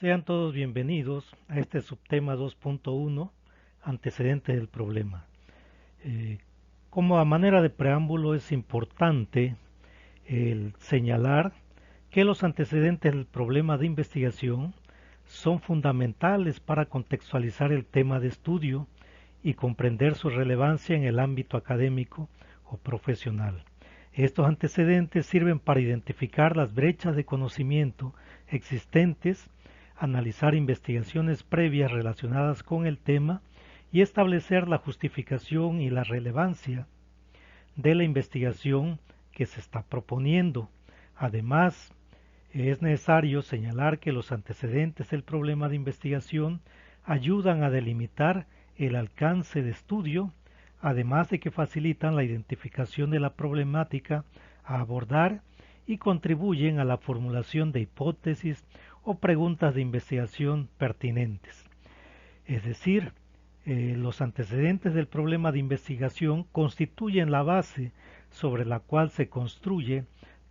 Sean todos bienvenidos a este subtema 2.1, antecedentes del problema. Eh, Como a manera de preámbulo es importante el señalar que los antecedentes del problema de investigación son fundamentales para contextualizar el tema de estudio y comprender su relevancia en el ámbito académico o profesional. Estos antecedentes sirven para identificar las brechas de conocimiento existentes, analizar investigaciones previas relacionadas con el tema y establecer la justificación y la relevancia de la investigación que se está proponiendo. Además, es necesario señalar que los antecedentes del problema de investigación ayudan a delimitar el alcance de estudio, además de que facilitan la identificación de la problemática a abordar y contribuyen a la formulación de hipótesis o preguntas de investigación pertinentes. Es decir, los antecedentes del problema de investigación constituyen la base sobre la cual se construye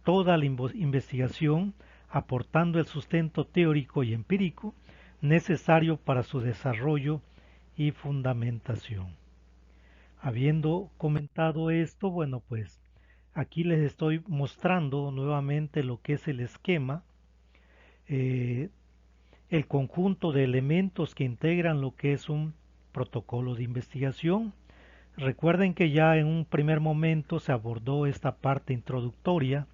toda la investigación, aportando el sustento teórico y empírico necesario para su desarrollo y fundamentación. Habiendo comentado esto, bueno, pues aquí les estoy mostrando nuevamente lo que es el esquema, eh, el conjunto de elementos que integran lo que es un protocolo de investigación. Recuerden que ya en un primer momento se abordó esta parte introductoria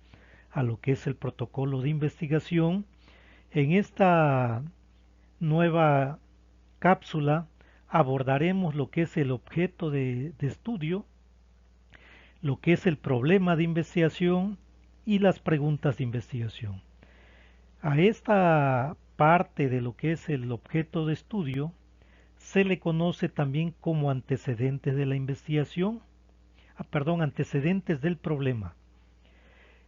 a lo que es el protocolo de investigación. En esta nueva cápsula abordaremos lo que es el objeto de estudio, lo que es el problema de investigación y las preguntas de investigación. A esta parte de lo que es el objeto de estudio se le conoce también como antecedentes de la investigación, antecedentes del problema.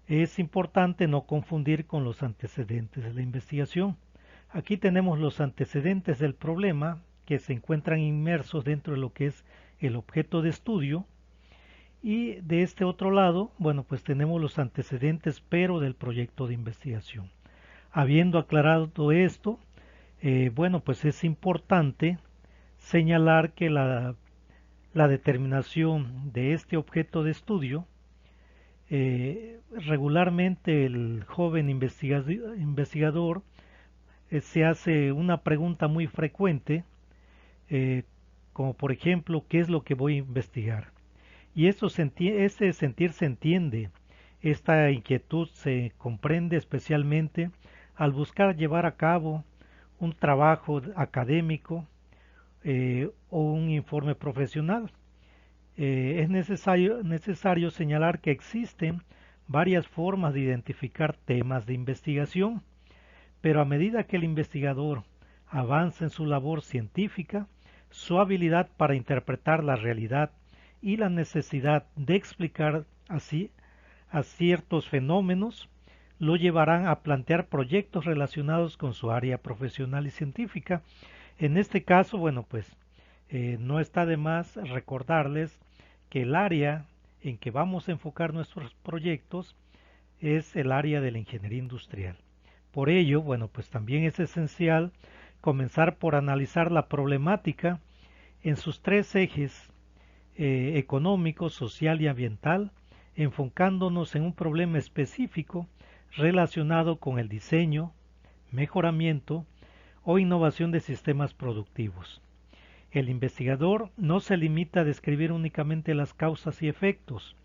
Es importante no confundir con los antecedentes de la investigación. Aquí tenemos los antecedentes del problema que se encuentran inmersos dentro de lo que es el objeto de estudio, y de este otro lado, bueno, pues tenemos los antecedentes pero del proyecto de investigación. Habiendo aclarado esto, bueno, pues es importante señalar que la determinación de este objeto de estudio, regularmente el joven investigador se hace una pregunta muy frecuente, eh, como por ejemplo, ¿qué es lo que voy a investigar? Y ese sentir se entiende, esta inquietud se comprende especialmente al buscar llevar a cabo un trabajo académico o un informe profesional. Es necesario señalar que existen varias formas de identificar temas de investigación, pero a medida que el investigador avanza en su labor científica, su habilidad para interpretar la realidad y la necesidad de explicar así a ciertos fenómenos lo llevarán a plantear proyectos relacionados con su área profesional y científica. En este caso, bueno, pues no está de más recordarles que el área en que vamos a enfocar nuestros proyectos es el área de la ingeniería industrial. Por ello, bueno, pues también es esencial comenzar por analizar la problemática en sus tres ejes, económico, social y ambiental, enfocándonos en un problema específico relacionado con el diseño, mejoramiento o innovación de sistemas productivos. El investigador no se limita a describir únicamente las causas y efectos.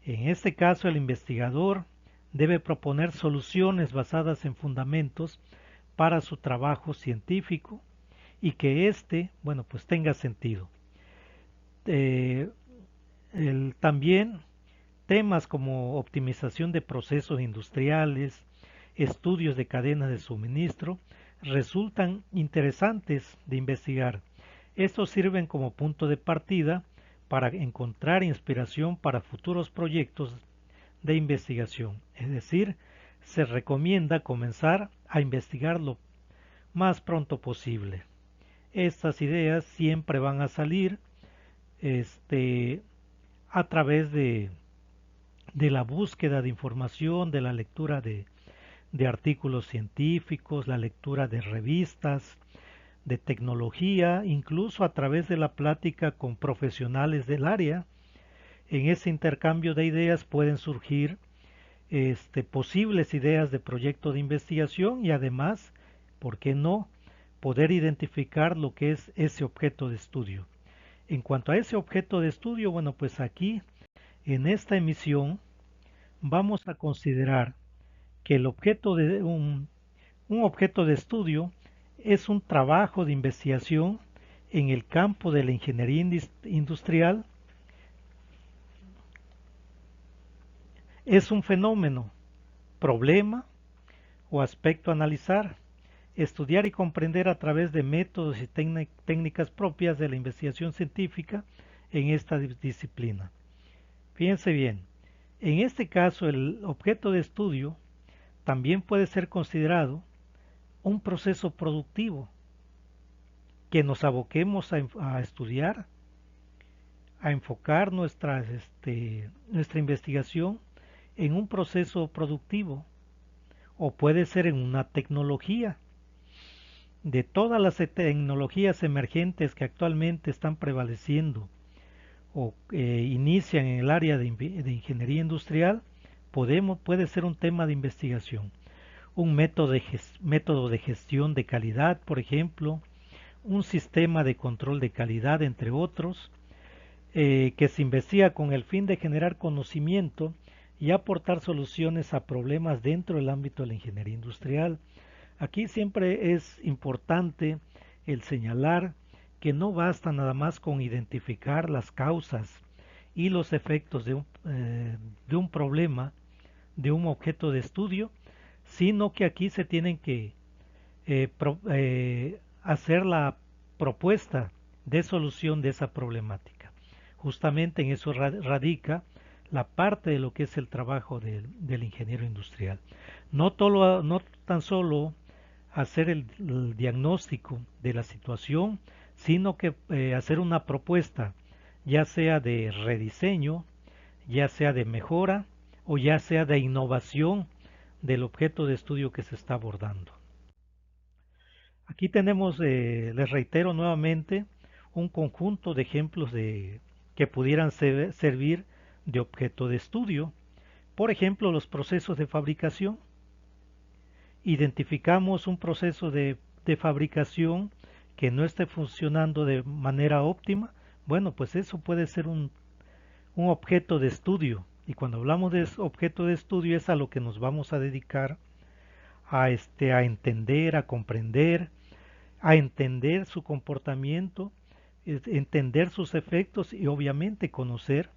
En este caso, el investigador debe proponer soluciones basadas en fundamentos para su trabajo científico y que éste, bueno, pues tenga sentido. También temas como optimización de procesos industriales, estudios de cadenas de suministro, resultan interesantes de investigar. Estos sirven como punto de partida para encontrar inspiración para futuros proyectos de investigación. Es decir, se recomienda comenzar a investigar lo más pronto posible. Estas ideas siempre van a salir a través de la búsqueda de información, de la lectura de artículos científicos, la lectura de revistas, de tecnología, incluso a través de la plática con profesionales del área. En ese intercambio de ideas pueden surgir posibles ideas de proyecto de investigación y además, ¿por qué no?, poder identificar lo que es ese objeto de estudio. En cuanto a ese objeto de estudio, bueno, pues aquí en esta emisión vamos a considerar que el objeto de un objeto de estudio es un trabajo de investigación en el campo de la ingeniería industrial. Es un fenómeno, problema o aspecto a analizar, estudiar y comprender a través de métodos y técnicas propias de la investigación científica en esta disciplina. Fíjense bien, en este caso el objeto de estudio también puede ser considerado un proceso productivo que nos aboquemos a estudiar, a enfocar nuestra investigación en un proceso productivo, o puede ser en una tecnología. De todas las tecnologías emergentes que actualmente están prevaleciendo o inician en el área de ingeniería industrial, puede ser un tema de investigación. Un método de gestión de calidad, por ejemplo, un sistema de control de calidad, entre otros, que se investiga con el fin de generar conocimiento y aportar soluciones a problemas dentro del ámbito de la ingeniería industrial. Aquí siempre es importante el señalar que no basta nada más con identificar las causas y los efectos de un problema, de un objeto de estudio, sino que aquí se tienen que hacer la propuesta de solución de esa problemática. Justamente en eso radica la parte de lo que es el trabajo del ingeniero industrial. No tan solo hacer el diagnóstico de la situación, sino que hacer una propuesta, ya sea de rediseño, ya sea de mejora o ya sea de innovación del objeto de estudio que se está abordando. Aquí tenemos, les reitero nuevamente, un conjunto de ejemplos que pudieran servir de objeto de estudio. Por ejemplo, los procesos de fabricación. Identificamos un proceso de fabricación que no esté funcionando de manera óptima. Bueno, pues eso puede ser un objeto de estudio. Y cuando hablamos de objeto de estudio es a lo que nos vamos a dedicar a entender, a comprender, a entender su comportamiento, entender sus efectos y obviamente conocer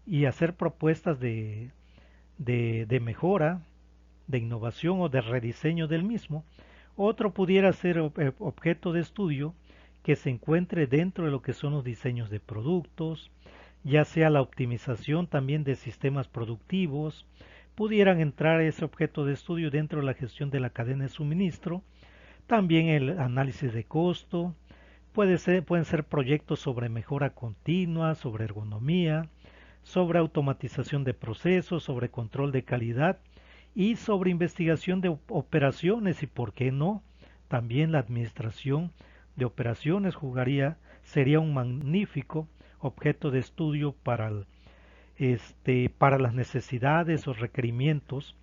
y hacer propuestas de mejora, de innovación o de rediseño del mismo. Otro pudiera ser objeto de estudio que se encuentre dentro de lo que son los diseños de productos, ya sea la optimización también de sistemas productivos. Pudieran entrar ese objeto de estudio dentro de la gestión de la cadena de suministro, también el análisis de costo. Pueden ser proyectos sobre mejora continua, sobre ergonomía, sobre automatización de procesos, sobre control de calidad y sobre investigación de operaciones y, por qué no, también la administración de operaciones sería un magnífico objeto de estudio para las necesidades o requerimientos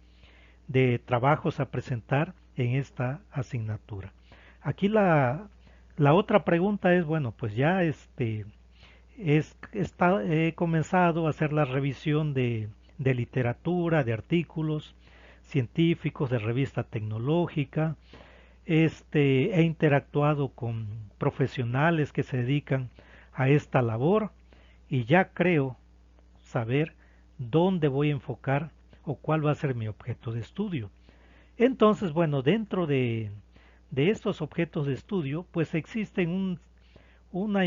de trabajos a presentar en esta asignatura. Aquí la otra pregunta es, bueno, pues ya he comenzado a hacer la revisión de literatura, de artículos científicos, de revista tecnológica. He interactuado con profesionales que se dedican a esta labor y ya creo saber dónde voy a enfocar o cuál va a ser mi objeto de estudio. Entonces, bueno, dentro de estos objetos de estudio, pues existen una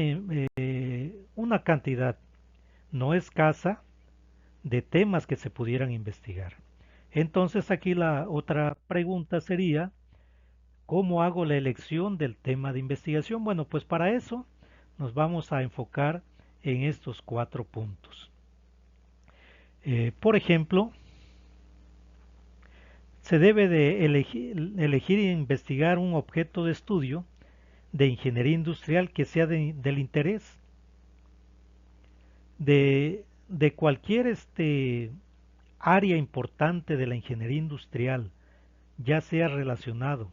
cantidad no escasa de temas que se pudieran investigar. Entonces aquí la otra pregunta sería, ¿cómo hago la elección del tema de investigación? Bueno, pues para eso nos vamos a enfocar en estos 4 puntos. Por ejemplo, se debe de elegir e investigar un objeto de estudio de ingeniería industrial que sea del interés de cualquier área importante de la ingeniería industrial, ya sea relacionado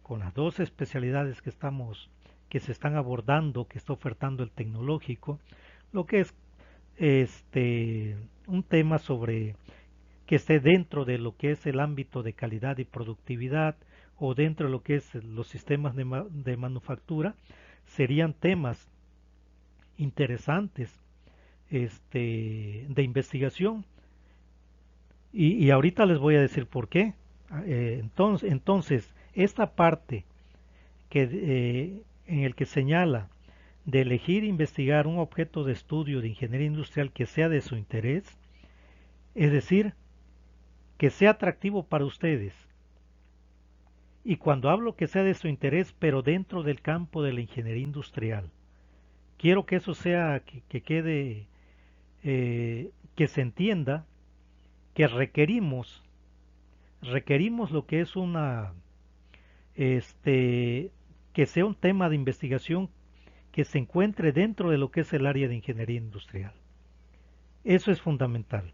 con las dos especialidades que se están abordando, que está ofertando el tecnológico, lo que es un tema sobre que esté dentro de lo que es el ámbito de calidad y productividad o dentro de lo que es los sistemas de manufactura, serían temas interesantes de investigación y ahorita les voy a decir por qué. Entonces, esta parte en el que señala de elegir e investigar un objeto de estudio de ingeniería industrial que sea de su interés, es decir, que sea atractivo para ustedes. Y cuando hablo que sea de su interés, pero dentro del campo de la ingeniería industrial, quiero que eso sea, que quede, que se entienda que requerimos lo que es que sea un tema de investigación que se encuentre dentro de lo que es el área de ingeniería industrial. Eso es fundamental.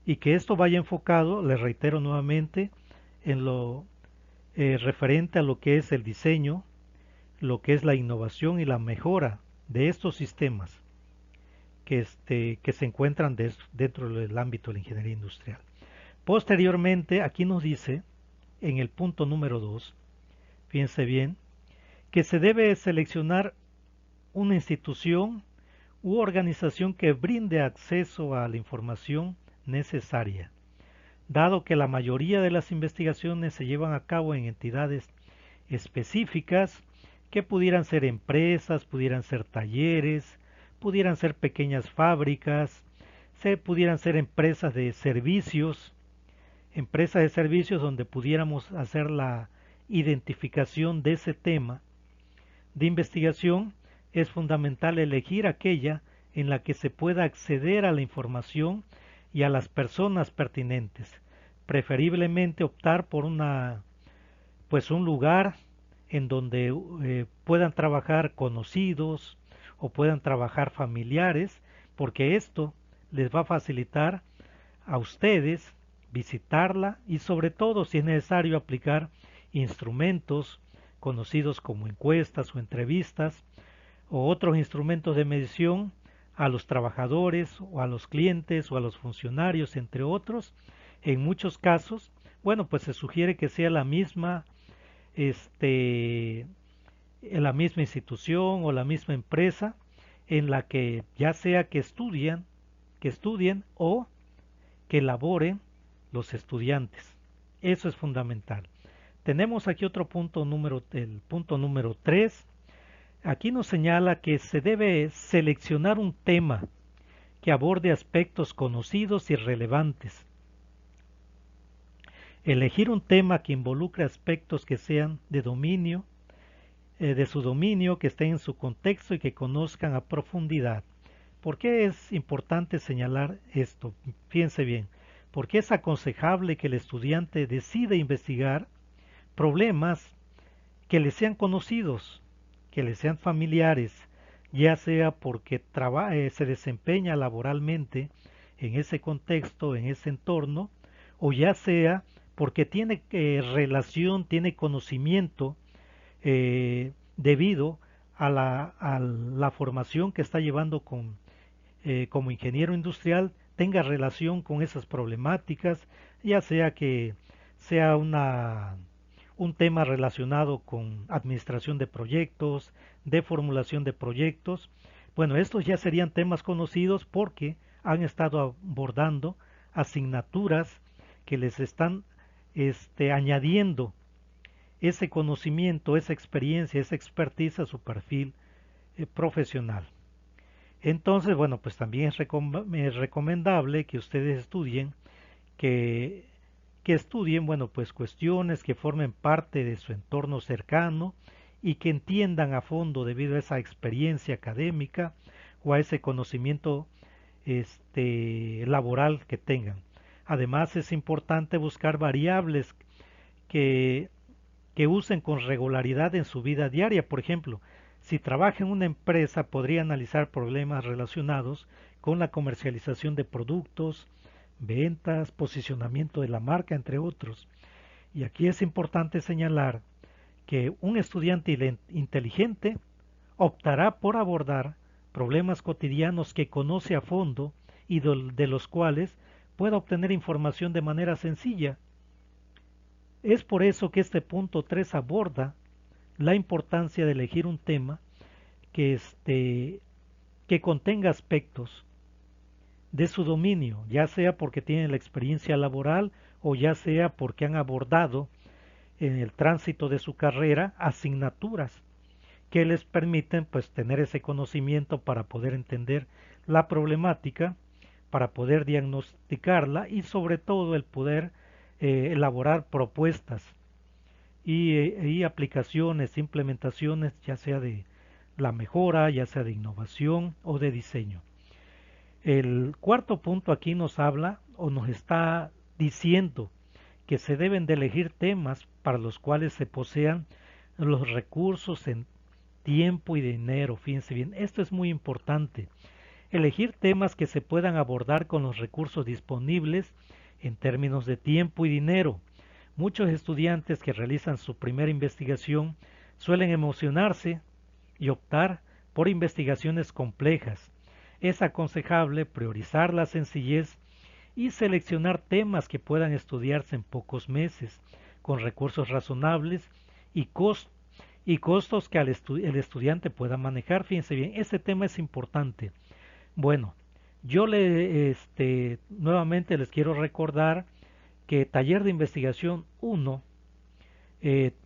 Y que esto vaya enfocado, les reitero nuevamente, en lo referente a lo que es el diseño, lo que es la innovación y la mejora de estos sistemas que se encuentran dentro del ámbito de la ingeniería industrial. Posteriormente, aquí nos dice, en el punto número 2, fíjense bien, que se debe seleccionar una institución u organización que brinde acceso a la información necesaria, dado que la mayoría de las investigaciones se llevan a cabo en entidades específicas que pudieran ser empresas, pudieran ser talleres, pudieran ser pequeñas fábricas, pudieran ser empresas de servicios donde pudiéramos hacer la identificación de ese tema de investigación. Es fundamental elegir aquella en la que se pueda acceder a la información y a las personas pertinentes, preferiblemente optar por un lugar en donde puedan trabajar conocidos o puedan trabajar familiares, porque esto les va a facilitar a ustedes visitarla y sobre todo si es necesario aplicar instrumentos conocidos como encuestas o entrevistas o otros instrumentos de medición a los trabajadores o a los clientes o a los funcionarios, entre otros. En muchos casos, bueno, pues se sugiere que sea la misma institución o la misma empresa en la que ya sea que estudien o que laboren los estudiantes. Eso es fundamental. Tenemos aquí otro punto el punto número 3. Aquí nos señala que se debe seleccionar un tema que aborde aspectos conocidos y relevantes. Elegir un tema que involucre aspectos que sean de su dominio, que estén en su contexto y que conozcan a profundidad. ¿Por qué es importante señalar esto? Fíjense bien, porque es aconsejable que el estudiante decida investigar problemas que le sean conocidos, que le sean familiares, ya sea porque se desempeña laboralmente en ese contexto, en ese entorno, o ya sea porque tiene relación, tiene conocimiento debido a la formación que está llevando como ingeniero industrial, tenga relación con esas problemáticas, ya sea que sea un tema relacionado con administración de proyectos, de formulación de proyectos. Bueno, estos ya serían temas conocidos porque han estado abordando asignaturas que les están añadiendo ese conocimiento, esa experiencia, esa expertise a su perfil profesional. Entonces, bueno, pues también es recomendable que ustedes que, que estudien, bueno, pues cuestiones que formen parte de su entorno cercano y que entiendan a fondo debido a esa experiencia académica o a ese conocimiento laboral que tengan. Además, es importante buscar variables que, que usen con regularidad en su vida diaria. Por ejemplo, si trabaja en una empresa, podría analizar problemas relacionados con la comercialización de productos, ventas, posicionamiento de la marca, entre otros. Y aquí es importante señalar que un estudiante inteligente optará por abordar problemas cotidianos que conoce a fondo y de los cuales pueda obtener información de manera sencilla. Es por eso que este punto 3 aborda la importancia de elegir un tema que, que contenga aspectos de su dominio, ya sea porque tienen la experiencia laboral o ya sea porque han abordado en el tránsito de su carrera asignaturas que les permiten pues tener ese conocimiento para poder entender la problemática, para poder diagnosticarla y sobre todo el poder elaborar propuestas y aplicaciones, implementaciones, ya sea de la mejora, ya sea de innovación o de diseño. El cuarto punto aquí nos habla o nos está diciendo que se deben de elegir temas para los cuales se posean los recursos en tiempo y dinero. Fíjense bien, esto es muy importante. Elegir temas que se puedan abordar con los recursos disponibles en términos de tiempo y dinero. Muchos estudiantes que realizan su primera investigación suelen emocionarse y optar por investigaciones complejas. Es aconsejable priorizar la sencillez y seleccionar temas que puedan estudiarse en pocos meses, con recursos razonables y, costos que el estudiante pueda manejar. Fíjense bien, este tema es importante. Bueno, yo nuevamente les quiero recordar que Taller de Investigación 1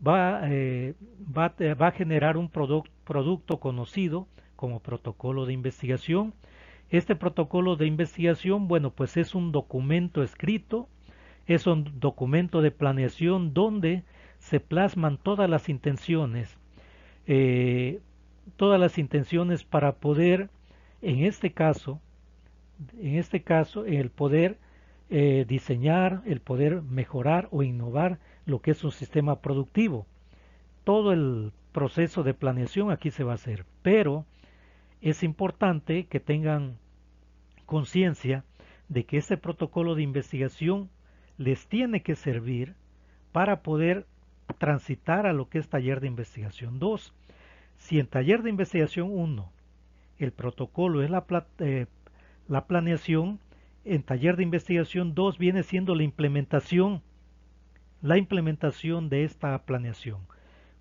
va a generar un producto conocido como protocolo de investigación. Este protocolo de investigación, bueno, pues es un documento escrito, es un documento de planeación donde se plasman eh, todas las intenciones para poder, en este caso, el poder diseñar, el poder mejorar o innovar lo que es un sistema productivo. Todo el proceso de planeación aquí se va a hacer, pero es importante que tengan conciencia de que este protocolo de investigación les tiene que servir para poder transitar a lo que es taller de investigación 2. Si en taller de investigación 1 el protocolo es la planeación, en taller de investigación 2 viene siendo la implementación de esta planeación.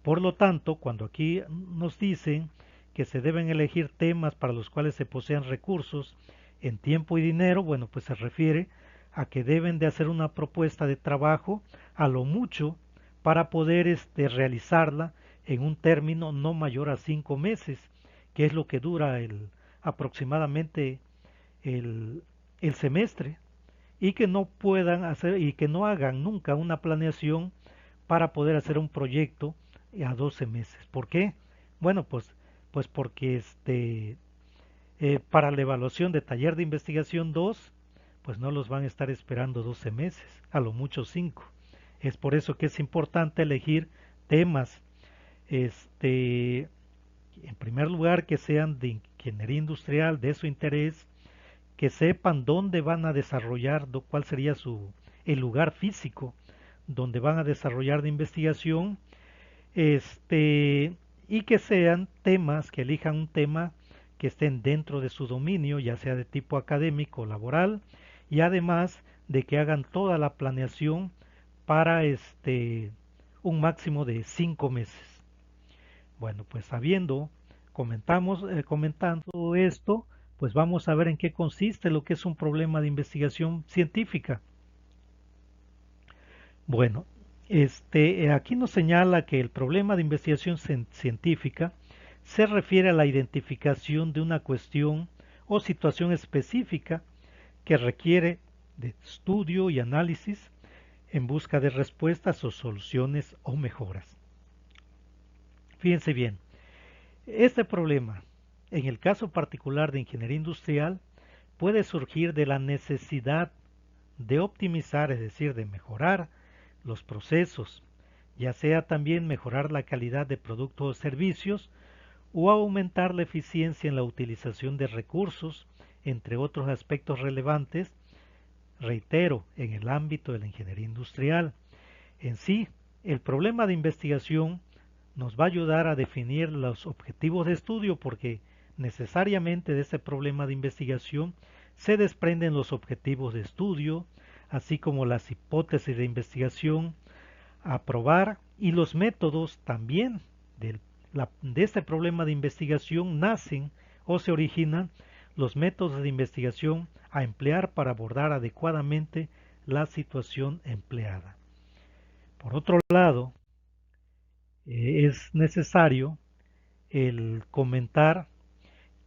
Por lo tanto, cuando aquí nos dicen que se deben elegir temas para los cuales se posean recursos en tiempo y dinero, bueno, pues se refiere a que deben de hacer una propuesta de trabajo a lo mucho para poder realizarla en un término no mayor a 5 meses, que es lo que dura aproximadamente el, el semestre, y que no puedan hacer y que no hagan nunca una planeación para poder hacer un proyecto a 12 meses. ¿Por qué? Bueno, pues porque para la evaluación de taller de investigación 2 pues no los van a estar esperando 12 meses, a lo mucho 5. Es por eso que es importante elegir temas, en primer lugar, que sean de ingeniería industrial, de su interés, que sepan dónde van a desarrollar, cuál sería el lugar físico donde van a desarrollar de investigación, y que sean temas, que elijan un tema que estén dentro de su dominio, ya sea de tipo académico o laboral, y además de que hagan toda la planeación para un máximo de 5 meses. Bueno, pues comentando esto, pues vamos a ver en qué consiste lo que es un problema de investigación científica. Bueno, aquí nos señala que el problema de investigación científica se refiere a la identificación de una cuestión o situación específica que requiere de estudio y análisis en busca de respuestas o soluciones o mejoras. Fíjense bien, este problema, en el caso particular de ingeniería industrial, puede surgir de la necesidad de optimizar, es decir, de mejorar los procesos, ya sea también mejorar la calidad de productos o servicios o aumentar la eficiencia en la utilización de recursos, entre otros aspectos relevantes, reitero, en el ámbito de la ingeniería industrial. En sí, el problema de investigación nos va a ayudar a definir los objetivos de estudio porque necesariamente de ese problema de investigación se desprenden los objetivos de estudio, así como las hipótesis de investigación a probar y los métodos también de este problema de investigación nacen o se originan los métodos de investigación a emplear para abordar adecuadamente la situación empleada. Por otro lado, es necesario el comentar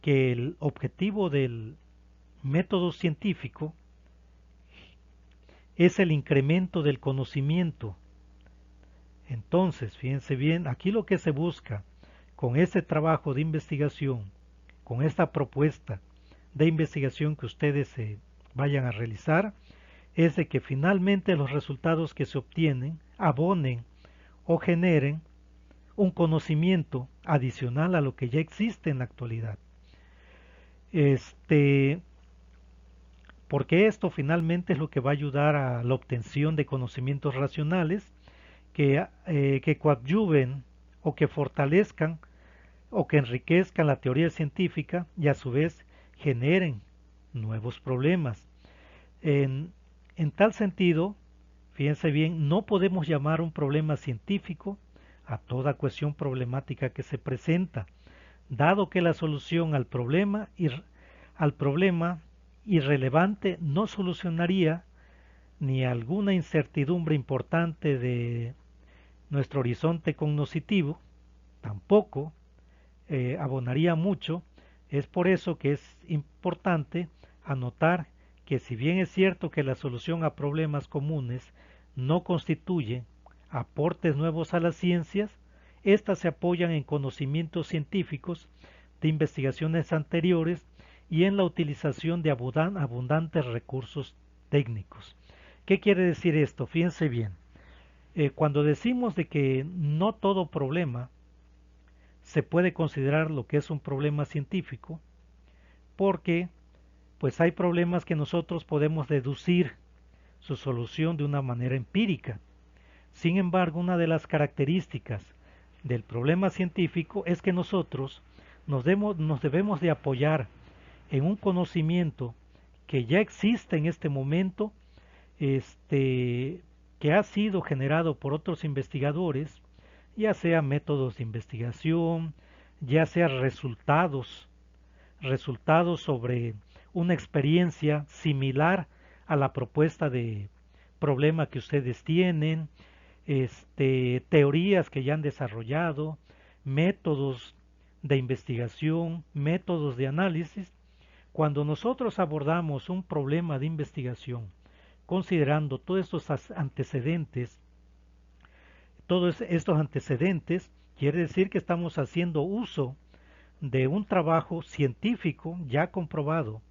que el objetivo del método científico es el incremento del conocimiento. Entonces, fíjense bien, aquí lo que se busca con este trabajo de investigación, con esta propuesta de investigación que ustedes vayan a realizar, es de que finalmente los resultados que se obtienen abonen o generen un conocimiento adicional a lo que ya existe en la actualidad. Porque esto finalmente es lo que va a ayudar a la obtención de conocimientos racionales que coadyuven o que fortalezcan o que enriquezcan la teoría científica y a su vez generen nuevos problemas. En tal sentido, fíjense bien, no podemos llamar un problema científico a toda cuestión problemática que se presenta, dado que la solución al problema irrelevante no solucionaría ni alguna incertidumbre importante de nuestro horizonte cognoscitivo, tampoco abonaría mucho. Es por eso que es importante anotar que si bien es cierto que la solución a problemas comunes no constituye aportes nuevos a las ciencias, éstas se apoyan en conocimientos científicos de investigaciones anteriores y en la utilización de abundantes recursos técnicos. ¿Qué quiere decir esto? Fíjense bien. Cuando decimos de que no todo problema se puede considerar lo que es un problema científico, porque pues hay problemas que nosotros podemos deducir su solución de una manera empírica. Sin embargo, una de las características del problema científico es que nosotros nos debemos de apoyar en un conocimiento que ya existe en este momento, que ha sido generado por otros investigadores, ya sea métodos de investigación, ya sea resultados sobre una experiencia similar a la propuesta de problema que ustedes tienen, teorías que ya han desarrollado, métodos de investigación, métodos de análisis. Cuando nosotros abordamos un problema de investigación, considerando todos estos antecedentes, quiere decir que estamos haciendo uso de un trabajo científico ya comprobado.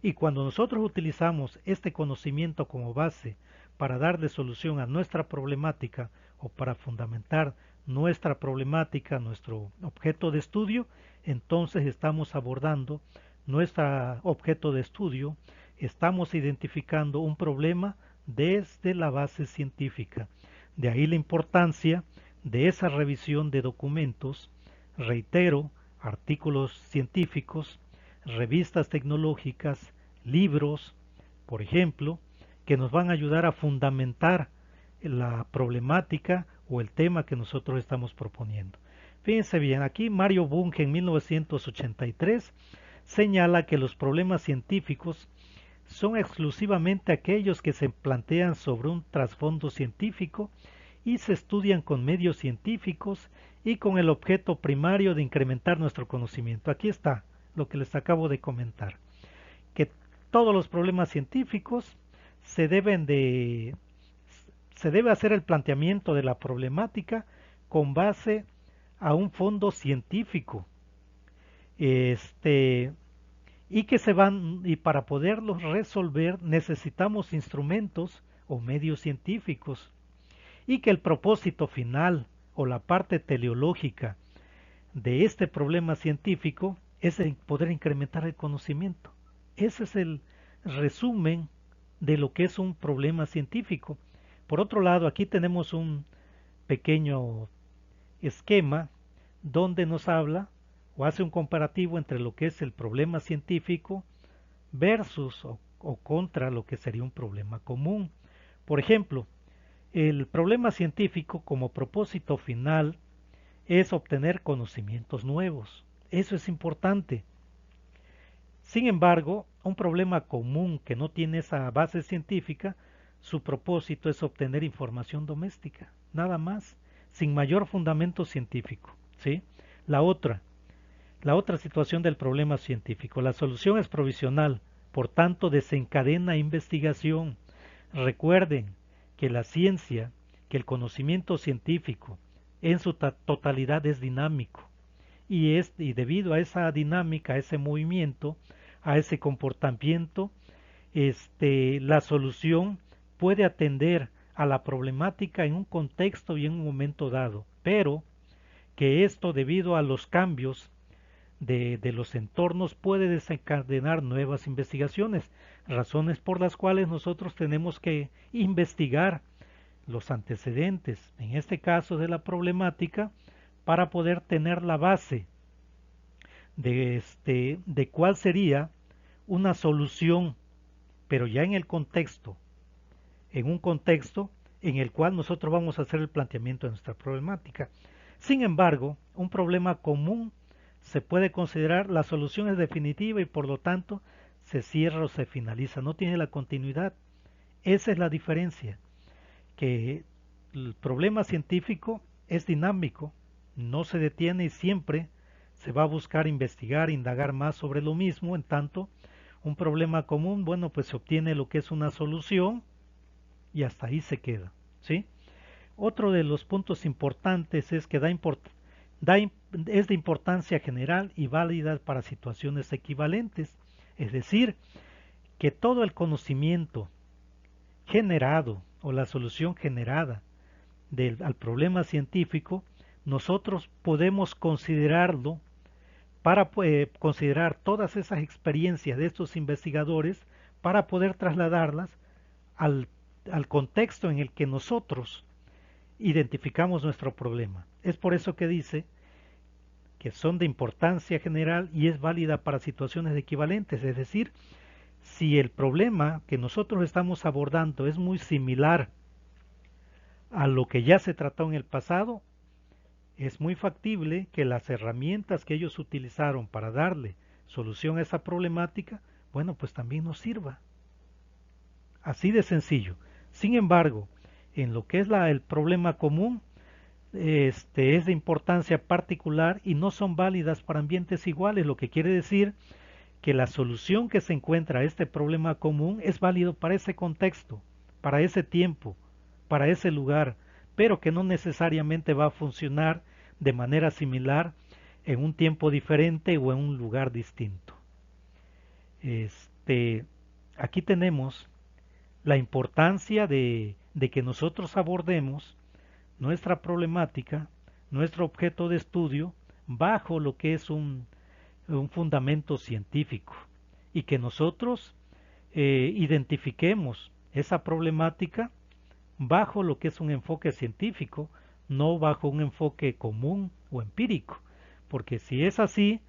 Y cuando nosotros utilizamos este conocimiento como base para darle solución a nuestra problemática o para fundamentar nuestra problemática, nuestro objeto de estudio, entonces estamos abordando nuestro objeto de estudio, estamos identificando un problema desde la base científica. De ahí la importancia de esa revisión de documentos, reitero, artículos científicos, revistas tecnológicas, libros, por ejemplo, que nos van a ayudar a fundamentar la problemática o el tema que nosotros estamos proponiendo. Fíjense bien, aquí Mario Bunge en 1983 señala que los problemas científicos son exclusivamente aquellos que se plantean sobre un trasfondo científico y se estudian con medios científicos y con el objeto primario de incrementar nuestro conocimiento. Aquí está lo que les acabo de comentar, que todos los problemas científicos se debe hacer el planteamiento de la problemática con base a un fondo científico, y que se van, y para poderlos resolver necesitamos instrumentos o medios científicos, y que el propósito final o la parte teleológica de este problema científico es poder incrementar el conocimiento. Ese es el resumen de lo que es un problema científico. Por otro lado, aquí tenemos un pequeño esquema donde nos habla o hace un comparativo entre lo que es el problema científico versus o contra lo que sería un problema común. Por ejemplo, el problema científico como propósito final es obtener conocimientos nuevos. Eso es importante. Sin embargo, un problema común que no tiene esa base científica, su propósito es obtener información doméstica, nada más, sin mayor fundamento científico, ¿sí? La otra, la otra situación del problema científico, la solución es provisional, por tanto desencadena investigación. Recuerden que la ciencia, que el conocimiento científico en su totalidad es dinámico y debido a esa dinámica, a ese movimiento, a ese comportamiento, la solución puede atender a la problemática en un contexto y en un momento dado, pero que esto debido a los cambios de los entornos puede desencadenar nuevas investigaciones, razones por las cuales nosotros tenemos que investigar los antecedentes, en este caso de la problemática, para poder tener la base de cuál sería una solución, pero ya en el contexto, en un contexto en el cual nosotros vamos a hacer el planteamiento de nuestra problemática. Sin embargo, un problema común se puede considerar la solución es definitiva y por lo tanto se cierra o se finaliza, no tiene la continuidad. Esa es la diferencia, que el problema científico es dinámico, no se detiene y siempre se va a buscar investigar, indagar más sobre lo mismo, en tanto un problema común, bueno, pues se obtiene lo que es una solución y hasta ahí se queda, ¿sí? Otro de los puntos importantes es que es de importancia general y válida para situaciones equivalentes, es decir, que todo el conocimiento generado o la solución generada al problema científico, nosotros podemos considerarlo para considerar todas esas experiencias de estos investigadores para poder trasladarlas al, al contexto en el que nosotros identificamos nuestro problema. Es por eso que dice que son de importancia general y es válida para situaciones equivalentes, es decir, si el problema que nosotros estamos abordando es muy similar a lo que ya se trató en el pasado, es muy factible que las herramientas que ellos utilizaron para darle solución a esa problemática, bueno, pues también nos sirva. Así de sencillo. Sin embargo, en lo que es el problema común, es de importancia particular y no son válidas para ambientes iguales, lo que quiere decir que la solución que se encuentra a este problema común es válido para ese contexto, para ese tiempo, para ese lugar, pero que no necesariamente va a funcionar de manera similar en un tiempo diferente o en un lugar distinto. Aquí tenemos la importancia de que nosotros abordemos nuestra problemática, nuestro objeto de estudio, bajo lo que es un fundamento científico y que nosotros identifiquemos esa problemática bajo lo que es un enfoque científico, no bajo un enfoque común o empírico, porque si es así,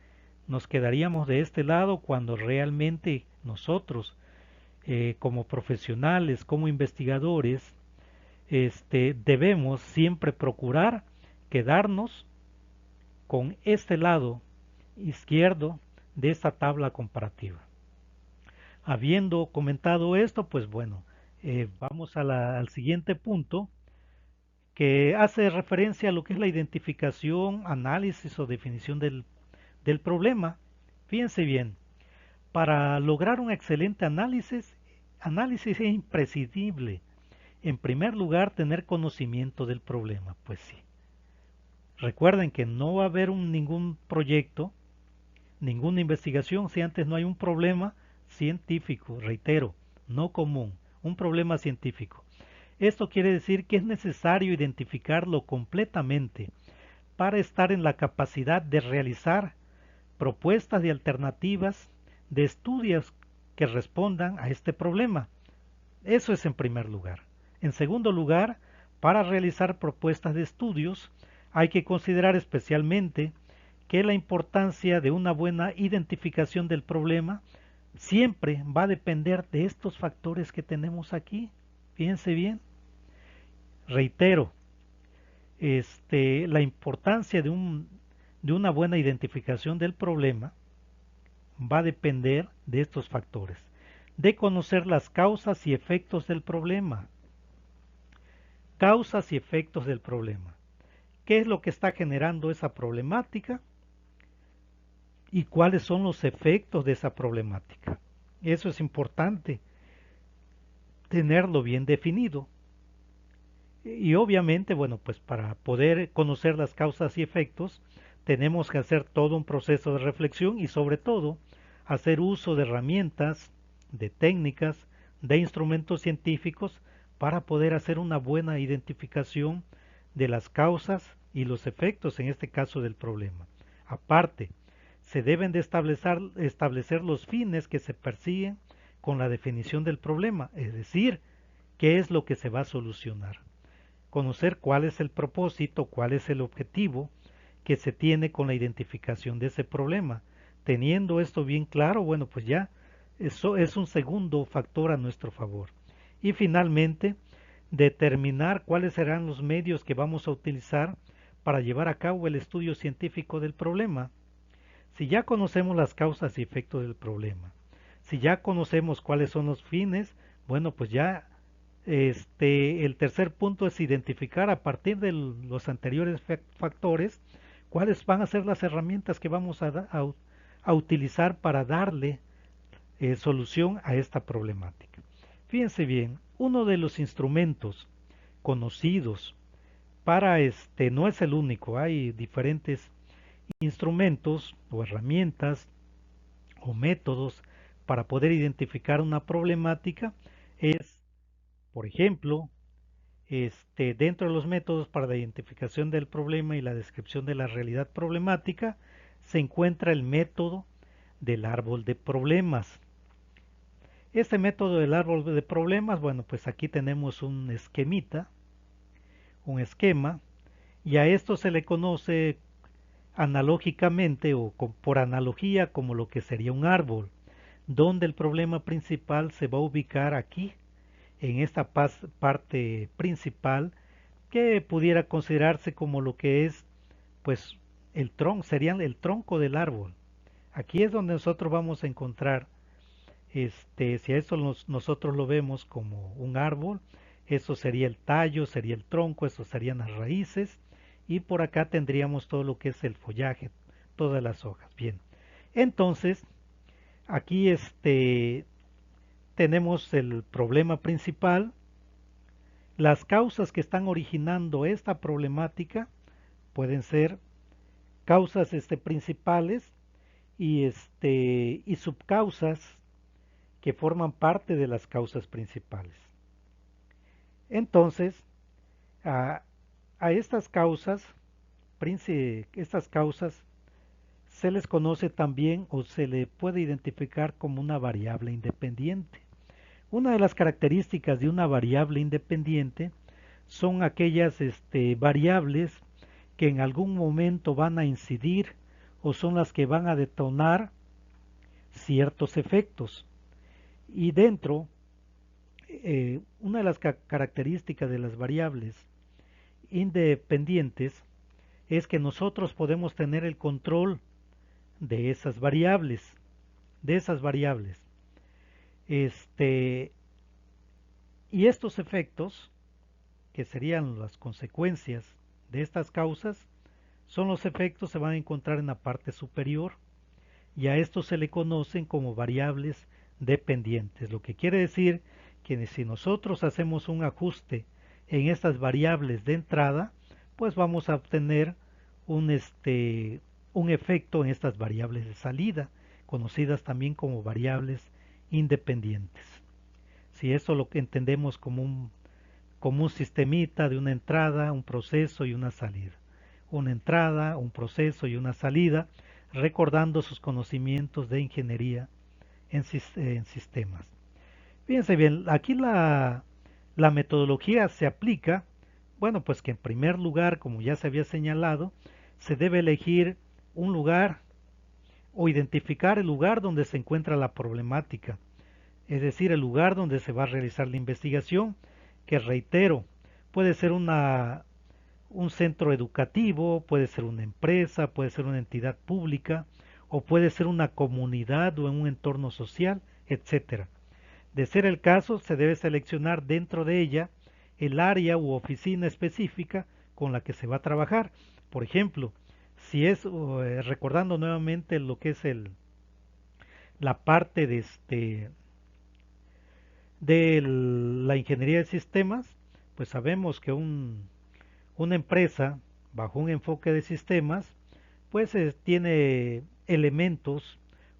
nos quedaríamos de este lado cuando realmente nosotros, como profesionales, como investigadores, debemos siempre procurar quedarnos con este lado izquierdo de esta tabla comparativa. Habiendo comentado esto, pues bueno, vamos al siguiente punto que hace referencia a lo que es la identificación, análisis o definición del problema. Fíjense bien, para lograr un excelente análisis es imprescindible, en primer lugar, tener conocimiento del problema. Pues sí. Recuerden que no va a haber ningún proyecto, ninguna investigación si antes no hay un problema científico, reitero, no común, un problema científico. Esto quiere decir que es necesario identificarlo completamente para estar en la capacidad de realizar propuestas de alternativas de estudios que respondan a este problema. Eso es en primer lugar. En segundo lugar, para realizar propuestas de estudios hay que considerar especialmente que la importancia de una buena identificación del problema siempre va a depender de estos factores que tenemos aquí. Fíjense bien. Reitero, la importancia de una buena identificación del problema va a depender de estos factores, de conocer las causas y efectos del problema. Causas y efectos del problema. ¿Qué es lo que está generando esa problemática? ¿Y cuáles son los efectos de esa problemática? Eso es importante, tenerlo bien definido. Y obviamente, bueno, pues para poder conocer las causas y efectos, tenemos que hacer todo un proceso de reflexión y sobre todo hacer uso de herramientas, de técnicas, de instrumentos científicos para poder hacer una buena identificación de las causas y los efectos, en este caso del problema. Aparte, se deben de establecer los fines que se persiguen con la definición del problema, es decir, qué es lo que se va a solucionar. Conocer cuál es el propósito, cuál es el objetivo que se tiene con la identificación de ese problema. Teniendo esto bien claro, bueno, pues ya eso es un segundo factor a nuestro favor. Y finalmente, determinar cuáles serán los medios que vamos a utilizar para llevar a cabo el estudio científico del problema. Si ya conocemos las causas y efectos del problema, si ya conocemos cuáles son los fines, bueno, pues ya el tercer punto es identificar a partir de los anteriores factores cuáles van a ser las herramientas que vamos a utilizar para darle solución a esta problemática. Fíjense bien, uno de los instrumentos conocidos para no es el único, hay diferentes instrumentos o herramientas o métodos para poder identificar una problemática es, por ejemplo, dentro de los métodos para la identificación del problema y la descripción de la realidad problemática se encuentra el método del árbol de problemas. Este método del árbol de problemas, bueno, pues aquí tenemos un esquemita, un esquema, y a esto se le conoce analógicamente o por analogía como lo que sería un árbol, donde el problema principal se va a ubicar aquí, en esta parte principal, que pudiera considerarse como lo que es, pues, el tronco, sería el tronco del árbol. Aquí es donde nosotros vamos a encontrar, si a eso nosotros lo vemos como un árbol, eso sería el tallo, sería el tronco, eso serían las raíces, y por acá tendríamos todo lo que es el follaje, todas las hojas. Bien, entonces, aquí tenemos el problema principal, las causas que están originando esta problemática pueden ser causas principales y subcausas que forman parte de las causas principales. Entonces, a, a estas causas se les conoce también o se le puede identificar como una variable independiente. Una de las características de una variable independiente son aquellas variables que en algún momento van a incidir o son las que van a detonar ciertos efectos. Y dentro, una de las características de las variables independientes es que nosotros podemos tener el control de esas variables, y estos efectos, que serían las consecuencias de estas causas, son los efectos que se van a encontrar en la parte superior, y a estos se le conocen como variables dependientes, lo que quiere decir que si nosotros hacemos un ajuste en estas variables de entrada, pues vamos a obtener un efecto en estas variables de salida, conocidas también como variables independientes. Si eso lo que entendemos como un sistemita de una entrada, un proceso y una salida. Una entrada, un proceso y una salida, recordando sus conocimientos de ingeniería en sistemas. Fíjense bien, aquí la metodología se aplica, bueno, pues que en primer lugar, como ya se había señalado, se debe elegir un lugar o identificar el lugar donde se encuentra la problemática, es decir, el lugar donde se va a realizar la investigación, que reitero, puede ser un centro educativo, puede ser una empresa, puede ser una entidad pública, o puede ser una comunidad o en un entorno social, etcétera. De ser el caso, se debe seleccionar dentro de ella el área u oficina específica con la que se va a trabajar. Por ejemplo, si es recordando nuevamente lo que es la parte de la ingeniería de sistemas, pues sabemos que una empresa bajo un enfoque de sistemas, pues tiene elementos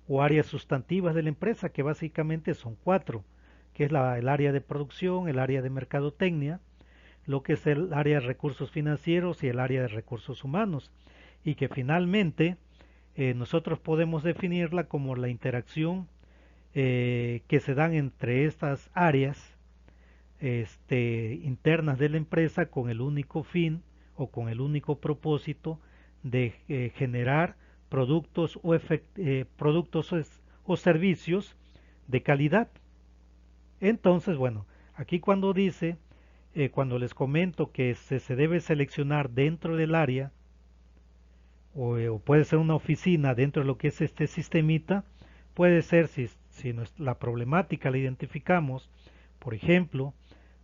o áreas sustantivas de la empresa que básicamente son cuatro, que es el área de producción, el área de mercadotecnia, lo que es el área de recursos financieros y el área de recursos humanos, y que finalmente nosotros podemos definirla como la interacción que se dan entre estas áreas internas de la empresa con el único fin o con el único propósito de generar productos o servicios de calidad. Entonces, bueno, aquí cuando dice, cuando les comento que se debe seleccionar dentro del área o puede ser una oficina dentro de lo que es este sistemita, puede ser si la problemática la identificamos, por ejemplo,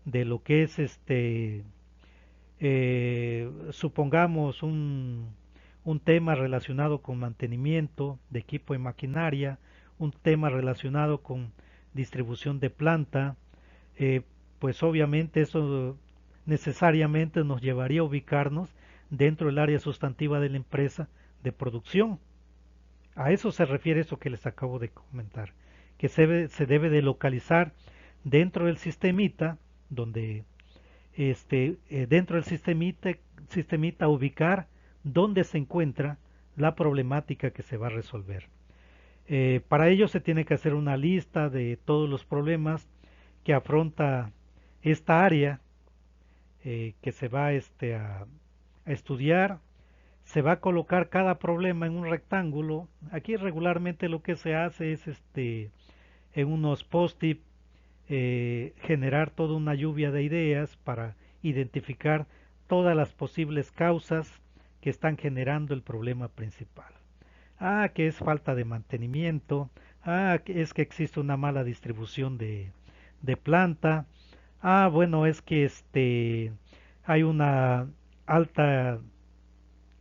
de lo que es supongamos un tema relacionado con mantenimiento de equipo y maquinaria, un tema relacionado con distribución de planta, eh, pues obviamente eso necesariamente nos llevaría a ubicarnos dentro del área sustantiva de la empresa de producción. A eso se refiere eso que les acabo de comentar, que se debe de localizar dentro del sistemita, donde dentro del sistemita ubicar dónde se encuentra la problemática que se va a resolver. Para ello se tiene que hacer una lista de todos los problemas que afronta esta área que se va a estudiar. Se va a colocar cada problema en un rectángulo. Aquí regularmente lo que se hace es en unos post-it generar toda una lluvia de ideas para identificar todas las posibles causas que están generando el problema principal. Ah, que es falta de mantenimiento. Ah, que es que existe una mala distribución de planta. Ah, bueno, es que hay una alta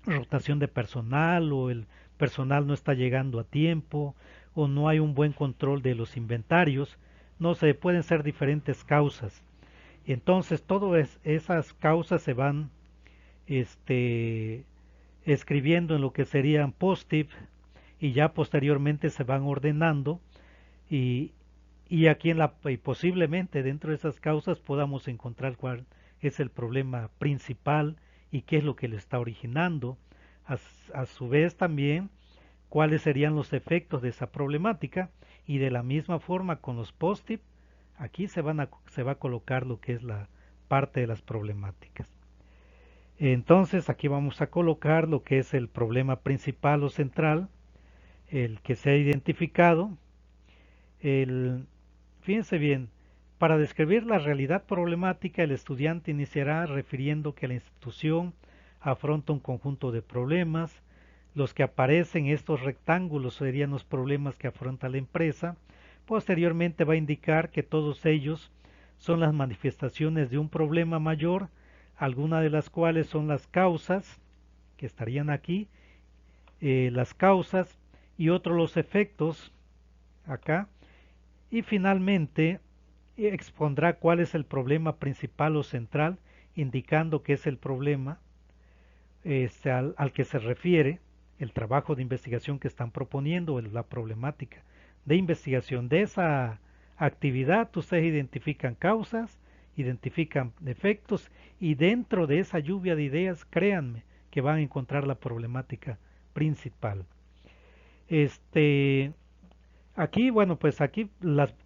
rotación de personal o el personal no está llegando a tiempo o no hay un buen control de los inventarios. No sé, pueden ser diferentes causas. Entonces, todas esas causas se van este, escribiendo en lo que serían post-it y ya posteriormente se van ordenando y, y aquí y posiblemente dentro de esas causas podamos encontrar cuál es el problema principal y qué es lo que le está originando. A, a su vez también cuáles serían los efectos de esa problemática y de la misma forma con los post-it aquí se va a colocar lo que es la parte de las problemáticas. Entonces aquí vamos a colocar lo que es el problema principal o central, el que se ha identificado. El, fíjense bien, para describir la realidad problemática el estudiante iniciará refiriendo que la institución afronta un conjunto de problemas. Los que aparecen estos rectángulos serían los problemas que afronta la empresa. Posteriormente va a indicar que todos ellos son las manifestaciones de un problema mayor, algunas de las cuales son las causas, que estarían aquí, las causas y otros los efectos, acá, y finalmente expondrá cuál es el problema principal o central, indicando que es el problema al que se refiere el trabajo de investigación que están proponiendo, la problemática de investigación de esa actividad. Ustedes identifican causas, identifican efectos y dentro de esa lluvia de ideas, créanme que van a encontrar la problemática principal. Este, Aquí, bueno, pues aquí,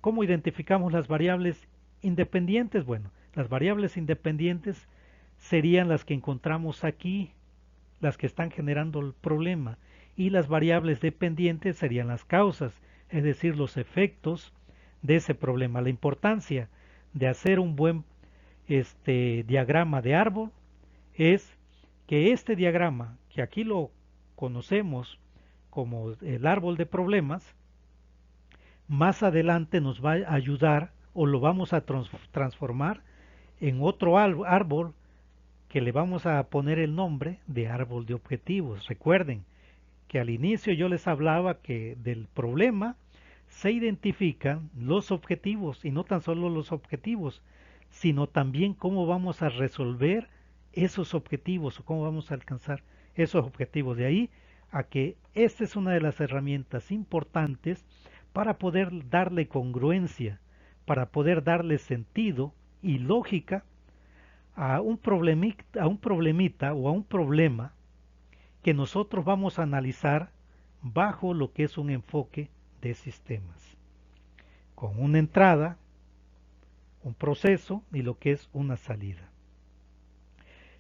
¿cómo identificamos las variables independientes? Bueno, las variables independientes serían las que encontramos aquí, las que están generando el problema, y las variables dependientes serían las causas, es decir, los efectos de ese problema. La importancia de hacer un buen diagrama de árbol es que este diagrama, que aquí lo conocemos como el árbol de problemas, más adelante nos va a ayudar o lo vamos a transformar en otro árbol que le vamos a poner el nombre de árbol de objetivos. Recuerden que al inicio yo les hablaba que del problema se identifican los objetivos y no tan solo los objetivos, sino también cómo vamos a resolver esos objetivos o cómo vamos a alcanzar esos objetivos. De ahí a que esta es una de las herramientas importantes para poder darle congruencia, para poder darle sentido y lógica a un problemita o a un problema que nosotros vamos a analizar bajo lo que es un enfoque de sistemas, con una entrada, un proceso y lo que es una salida.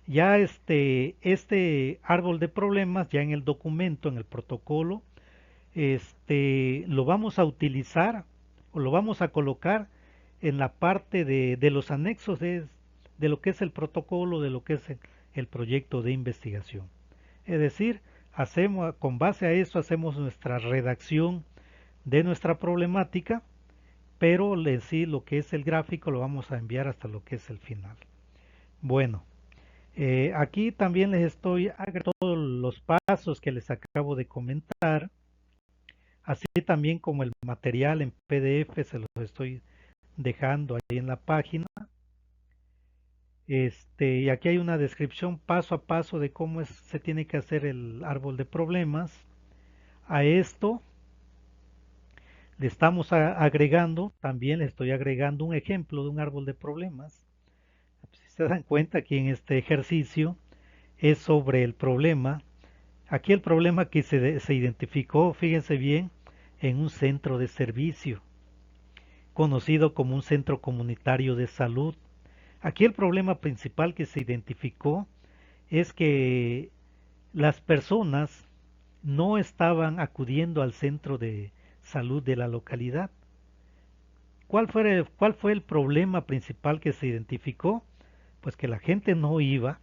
Ya este árbol de problemas, ya en el documento, en el protocolo, lo vamos a utilizar o lo vamos a colocar en la parte de los anexos de lo que es el protocolo, de lo que es el proyecto de investigación. Es decir, con base a eso hacemos nuestra redacción de nuestra problemática, pero sí lo que es el gráfico lo vamos a enviar hasta lo que es el final. Bueno, aquí también les estoy agregando todos los pasos que les acabo de comentar, así también como el material en PDF se los estoy dejando ahí en la página. Y aquí hay una descripción paso a paso de cómo se tiene que hacer el árbol de problemas. A esto le estamos agregando, también le estoy agregando un ejemplo de un árbol de problemas. Si se dan cuenta, aquí en este ejercicio es sobre el problema. Aquí el problema que se identificó, fíjense bien, en un centro de servicio, conocido como un centro comunitario de salud. Aquí el problema principal que se identificó es que las personas no estaban acudiendo al centro de salud de la localidad. ¿Cuál fue el problema principal que se identificó? Pues que la gente no iba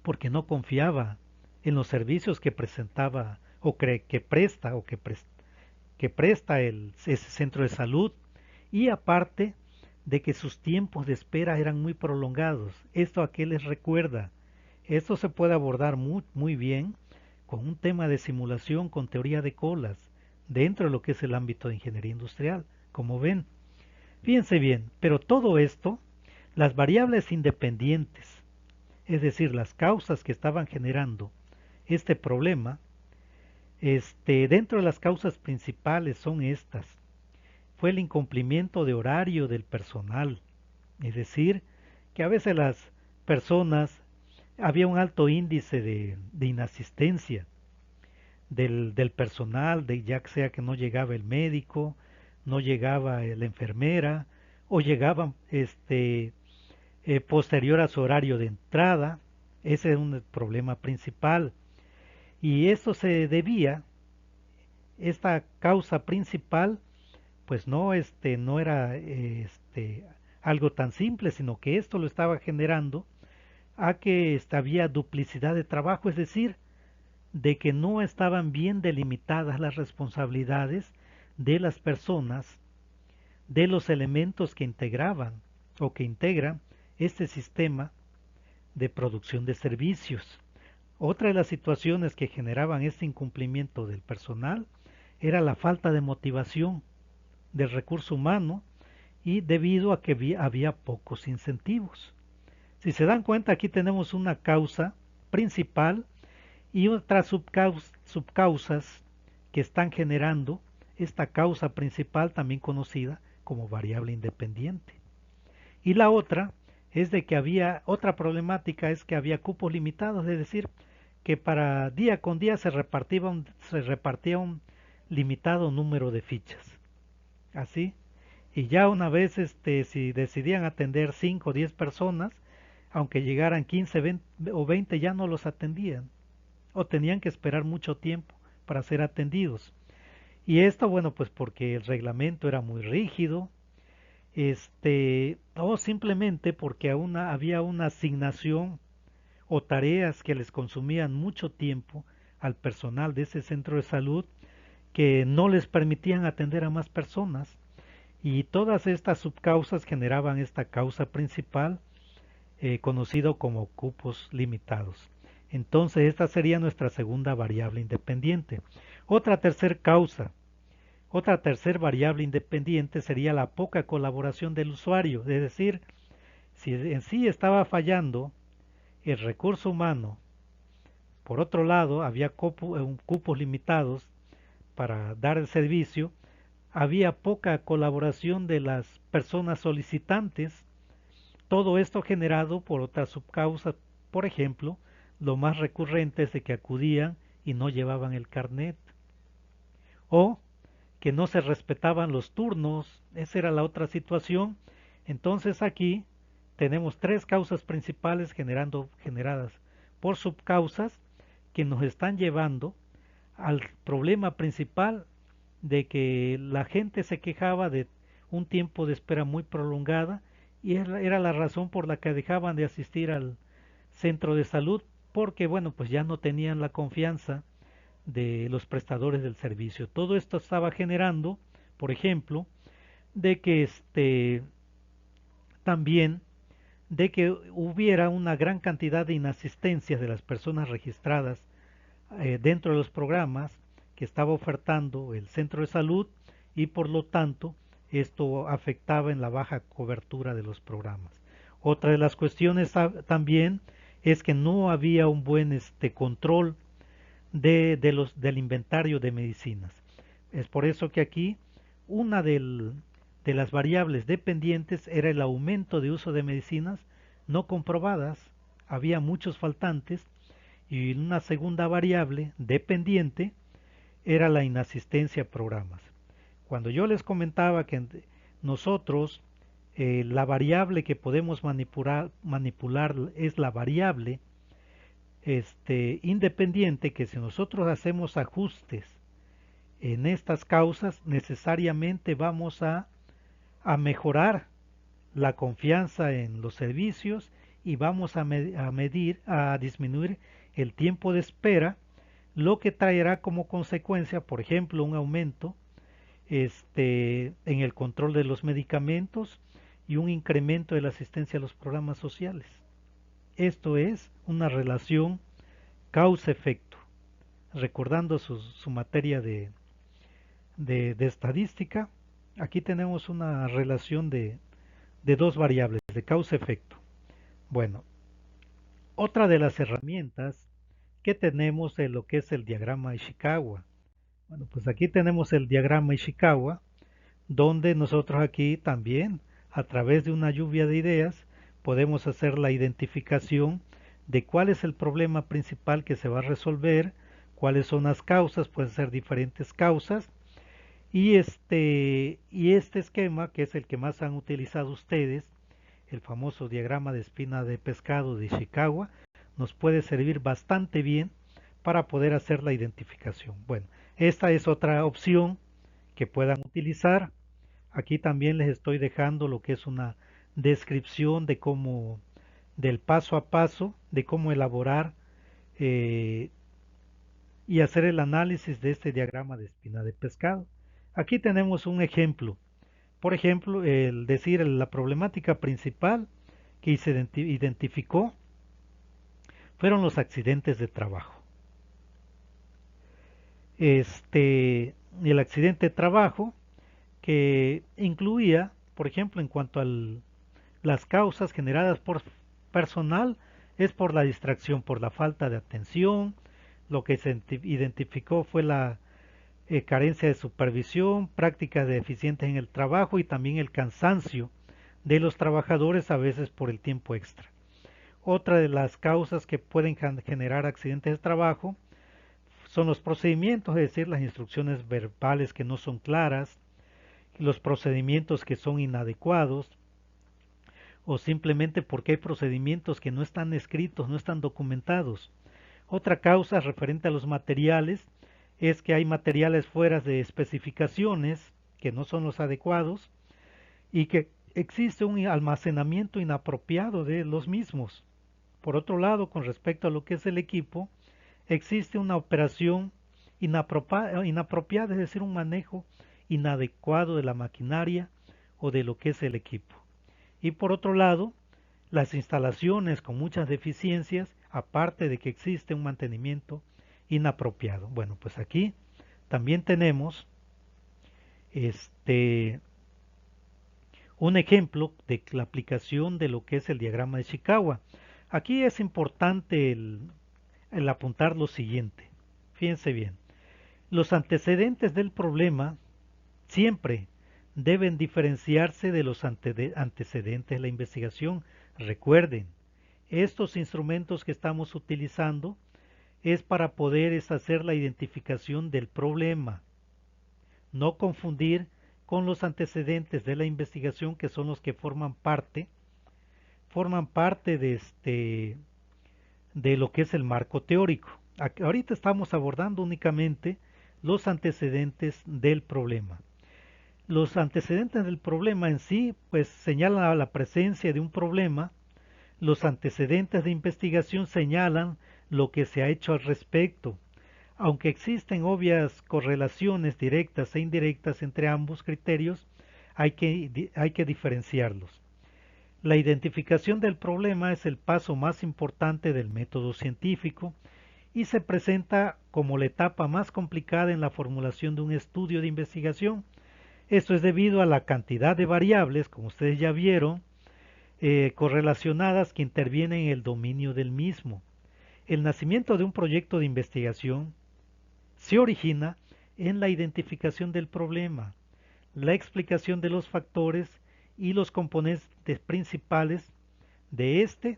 porque no confiaba en los servicios que presentaba o que presta que presta ese centro de salud, y aparte de que sus tiempos de espera eran muy prolongados. ¿Esto a qué les recuerda? Esto se puede abordar muy bien con un tema de simulación con teoría de colas dentro de lo que es el ámbito de ingeniería industrial, como ven. Fíjense bien, pero todo esto, las variables independientes, es decir, las causas que estaban generando este problema, dentro de las causas principales son estas. Fue el incumplimiento de horario del personal, es decir, que a veces las personas, había un alto índice de inasistencia del personal, ya sea que no llegaba el médico, no llegaba la enfermera, o llegaban posterior a su horario de entrada. Ese es un problema principal. Y esto se debía, esta causa principal, pues no era algo tan simple, sino que esto lo estaba generando a que había duplicidad de trabajo, es decir, de que no estaban bien delimitadas las responsabilidades de las personas, de los elementos que integraban o que integran este sistema de producción de servicios. Otra de las situaciones que generaban este incumplimiento del personal era la falta de motivación del recurso humano y debido a que había pocos incentivos. Si se dan cuenta, aquí tenemos una causa principal y otras subcausas que están generando esta causa principal también conocida como variable independiente. Y la otra es de que había otra problemática, es que había cupos limitados, es decir, que para día con día se repartía un limitado número de fichas. Así, y ya una vez si decidían atender 5 o 10 personas, aunque llegaran 15 20 o 20 ya no los atendían o tenían que esperar mucho tiempo para ser atendidos. Y esto, bueno, pues porque el reglamento era muy rígido, o simplemente porque había una asignación o tareas que les consumían mucho tiempo al personal de ese centro de salud que no les permitían atender a más personas. Y todas estas subcausas generaban esta causa principal, conocido como cupos limitados. Entonces esta sería nuestra segunda variable independiente. Otra tercer variable independiente sería la poca colaboración del usuario, es decir, si en sí estaba fallando el recurso humano, por otro lado había cupos limitados para dar el servicio, había poca colaboración de las personas solicitantes, todo esto generado por otras subcausas, por ejemplo, lo más recurrente es de que acudían y no llevaban el carnet, o que no se respetaban los turnos, esa era la otra situación. Entonces aquí tenemos tres causas principales generadas por subcausas que nos están llevando al problema principal de que la gente se quejaba de un tiempo de espera muy prolongada y era la razón por la que dejaban de asistir al centro de salud porque bueno pues ya no tenían la confianza de los prestadores del servicio. Todo esto estaba generando, por ejemplo, de que también de que hubiera una gran cantidad de inasistencias de las personas registradas dentro de los programas que estaba ofertando el centro de salud y por lo tanto esto afectaba en la baja cobertura de los programas. Otra de las cuestiones también es que no había un buen control del inventario de medicinas. Es por eso que aquí una de las variables dependientes era el aumento de uso de medicinas no comprobadas, había muchos faltantes, y una segunda variable dependiente era la inasistencia a programas. Cuando yo les comentaba que nosotros la variable que podemos manipular es la variable independiente, que si nosotros hacemos ajustes en estas causas necesariamente vamos a mejorar la confianza en los servicios y vamos a disminuir el tiempo de espera, lo que traerá como consecuencia, por ejemplo, un aumento en el control de los medicamentos y un incremento de la asistencia a los programas sociales. Esto es una relación causa-efecto. Recordando su materia de estadística, aquí tenemos una relación de dos variables, de causa-efecto. Bueno, otra de las herramientas que tenemos es lo que es el diagrama Ishikawa. Bueno, pues aquí tenemos el diagrama Ishikawa, donde nosotros aquí también, a través de una lluvia de ideas, podemos hacer la identificación de cuál es el problema principal que se va a resolver, cuáles son las causas, pueden ser diferentes causas, y este esquema, que es el que más han utilizado ustedes, el famoso diagrama de espina de pescado de Ishikawa, nos puede servir bastante bien para poder hacer la identificación. Bueno, esta es otra opción que puedan utilizar. Aquí también les estoy dejando lo que es una descripción de cómo, del paso a paso, de cómo elaborar eh, y hacer el análisis de este diagrama de espina de pescado. Aquí tenemos un ejemplo. Por ejemplo, el decir la problemática principal que se identificó fueron los accidentes de trabajo. El accidente de trabajo que incluía, por ejemplo, en cuanto a las causas generadas por personal, es por la distracción, por la falta de atención, Lo que se identificó fue la carencia de supervisión, prácticas deficientes en el trabajo y también el cansancio de los trabajadores a veces por el tiempo extra. Otra de las causas que pueden generar accidentes de trabajo son los procedimientos, es decir, las instrucciones verbales que no son claras, los procedimientos que son inadecuados, o simplemente porque hay procedimientos que no están escritos, no están documentados. Otra causa referente a los materiales es que hay materiales fuera de especificaciones que no son los adecuados y que existe un almacenamiento inapropiado de los mismos. Por otro lado, con respecto a lo que es el equipo, existe una operación inapropiada, es decir, un manejo inadecuado de la maquinaria o de lo que es el equipo. Y por otro lado, las instalaciones con muchas deficiencias, aparte de que existe un mantenimiento inapropiado. Bueno, pues aquí también tenemos un ejemplo de la aplicación de lo que es el diagrama de Ishikawa. Aquí es importante el apuntar lo siguiente. Fíjense bien, los antecedentes del problema siempre deben diferenciarse de los antecedentes de la investigación. Recuerden, estos instrumentos que estamos utilizando es para poder hacer la identificación del problema, no confundir con los antecedentes de la investigación que son los que forman parte de lo que es el marco teórico. Ahorita estamos abordando únicamente los antecedentes del problema. Los antecedentes del problema en sí, pues señalan a la presencia de un problema. Los antecedentes de investigación señalan lo que se ha hecho al respecto. Aunque existen obvias correlaciones directas e indirectas entre ambos criterios, hay que diferenciarlos. La identificación del problema es el paso más importante del método científico y se presenta como la etapa más complicada en la formulación de un estudio de investigación. Esto es debido a la cantidad de variables, como ustedes ya vieron, correlacionadas que intervienen en el dominio del mismo. El nacimiento de un proyecto de investigación se origina en la identificación del problema, la explicación de los factores y los componentes principales de este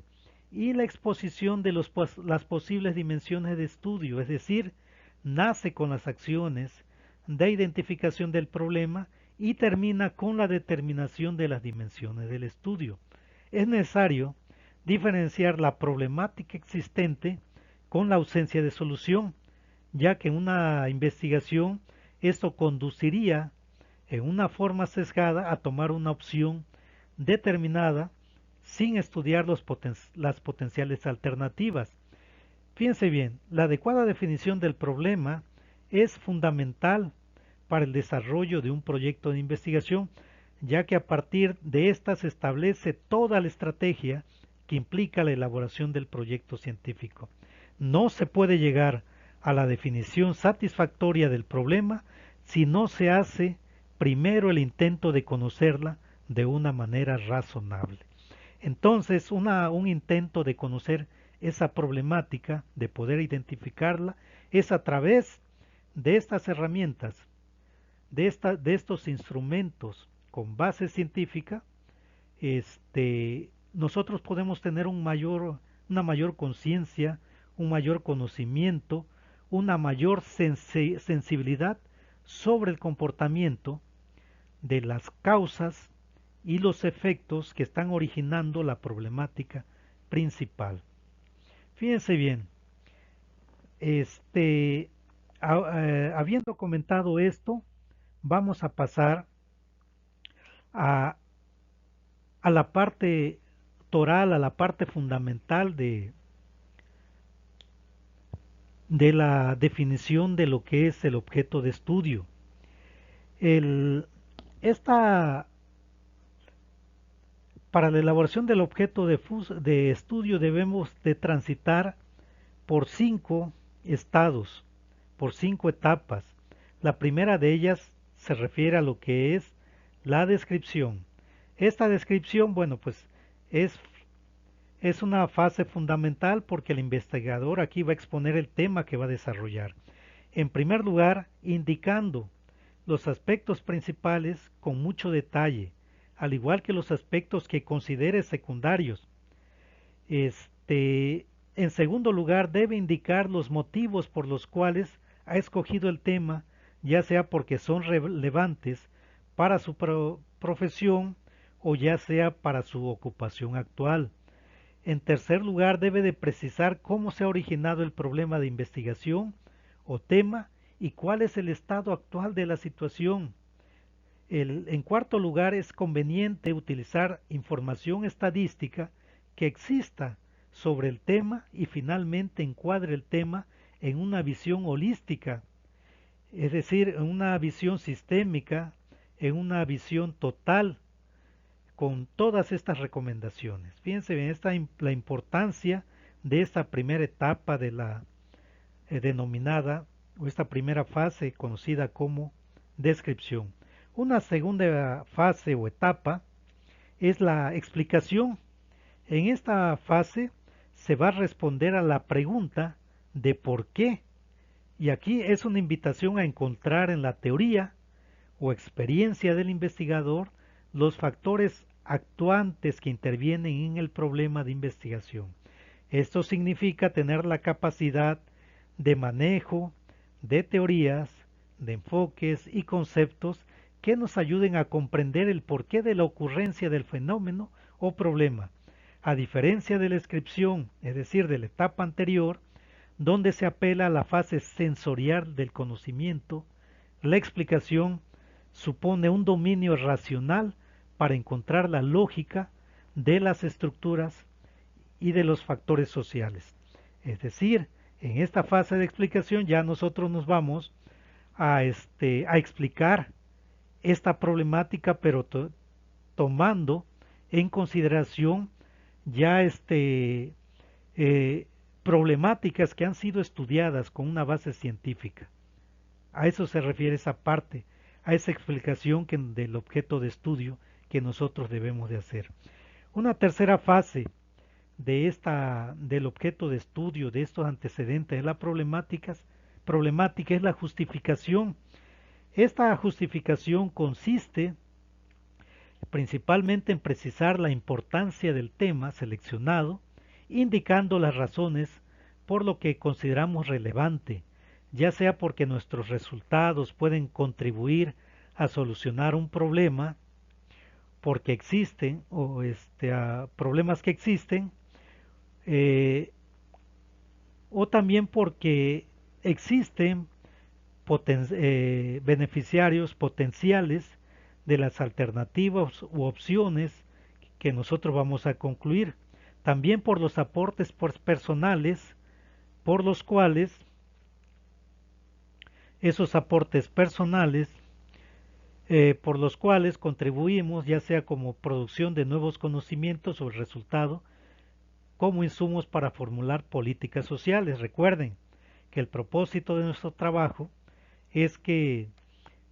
y la exposición de las posibles dimensiones de estudio, es decir, nace con las acciones de identificación del problema y termina con la determinación de las dimensiones del estudio. Es necesario diferenciar la problemática existente con la ausencia de solución, ya que en una investigación esto conduciría en una forma sesgada a tomar una opción determinada sin estudiar las potenciales alternativas. Fíjense bien, la adecuada definición del problema es fundamental para el desarrollo de un proyecto de investigación, ya que a partir de ésta se establece toda la estrategia que implica la elaboración del proyecto científico. No se puede llegar a la definición satisfactoria del problema si no se hace primero el intento de conocerla de una manera razonable. Entonces, un intento de conocer esa problemática, de poder identificarla, es a través de estas herramientas, de estos instrumentos con base científica, nosotros podemos tener una mayor conciencia, un mayor conocimiento, una mayor sensibilidad sobre el comportamiento de las causas y los efectos que están originando la problemática principal. Fíjense bien, habiendo comentado esto, vamos a pasar a, a la parte toral, a la parte fundamental de la definición de lo que es el objeto de estudio. Para la elaboración del objeto de estudio debemos de transitar por 5 estados, por 5 etapas. La primera de ellas se refiere a lo que es la descripción. Esta descripción, bueno, pues es Es una fase fundamental porque el investigador aquí va a exponer el tema que va a desarrollar. En primer lugar, indicando los aspectos principales con mucho detalle, al igual que los aspectos que considere secundarios. En segundo lugar, debe indicar los motivos por los cuales ha escogido el tema, ya sea porque son relevantes para su profesión o ya sea para su ocupación actual. En tercer lugar, debe de precisar cómo se ha originado el problema de investigación o tema y cuál es el estado actual de la situación. En cuarto lugar, es conveniente utilizar información estadística que exista sobre el tema y finalmente encuadre el tema en una visión holística, es decir, en una visión sistémica, en una visión total, con todas estas recomendaciones. Fíjense bien la importancia de esta primera etapa de la denominada, o esta primera fase conocida como descripción. Una segunda fase o etapa es la explicación. En esta fase se va a responder a la pregunta de por qué. Y aquí es una invitación a encontrar en la teoría o experiencia del investigador los factores actuantes que intervienen en el problema de investigación. Esto significa tener la capacidad de manejo de teorías, de enfoques y conceptos que nos ayuden a comprender el porqué de la ocurrencia del fenómeno o problema, a diferencia de la descripción, es decir, de la etapa anterior, donde se apela a la fase sensorial del conocimiento. La explicación supone un dominio racional para encontrar la lógica de las estructuras y de los factores sociales. Es decir, en esta fase de explicación ya nosotros nos vamos a explicar esta problemática, pero tomando en consideración ya problemáticas que han sido estudiadas con una base científica. A eso se refiere esa parte, a esa explicación del objeto de estudio que nosotros debemos de hacer. Una tercera fase del objeto de estudio, de estos antecedentes de la problemática es la justificación. Esta justificación consiste principalmente en precisar la importancia del tema seleccionado, indicando las razones por lo que consideramos relevante, ya sea porque nuestros resultados pueden contribuir a solucionar un problema, porque existen, o a problemas que existen, o también porque existen beneficiarios potenciales de las alternativas u opciones que nosotros vamos a concluir. También por los aportes personales, por los cuales esos aportes personales, por los cuales contribuimos, ya sea como producción de nuevos conocimientos o el resultado, como insumos para formular políticas sociales. Recuerden que el propósito de nuestro trabajo es que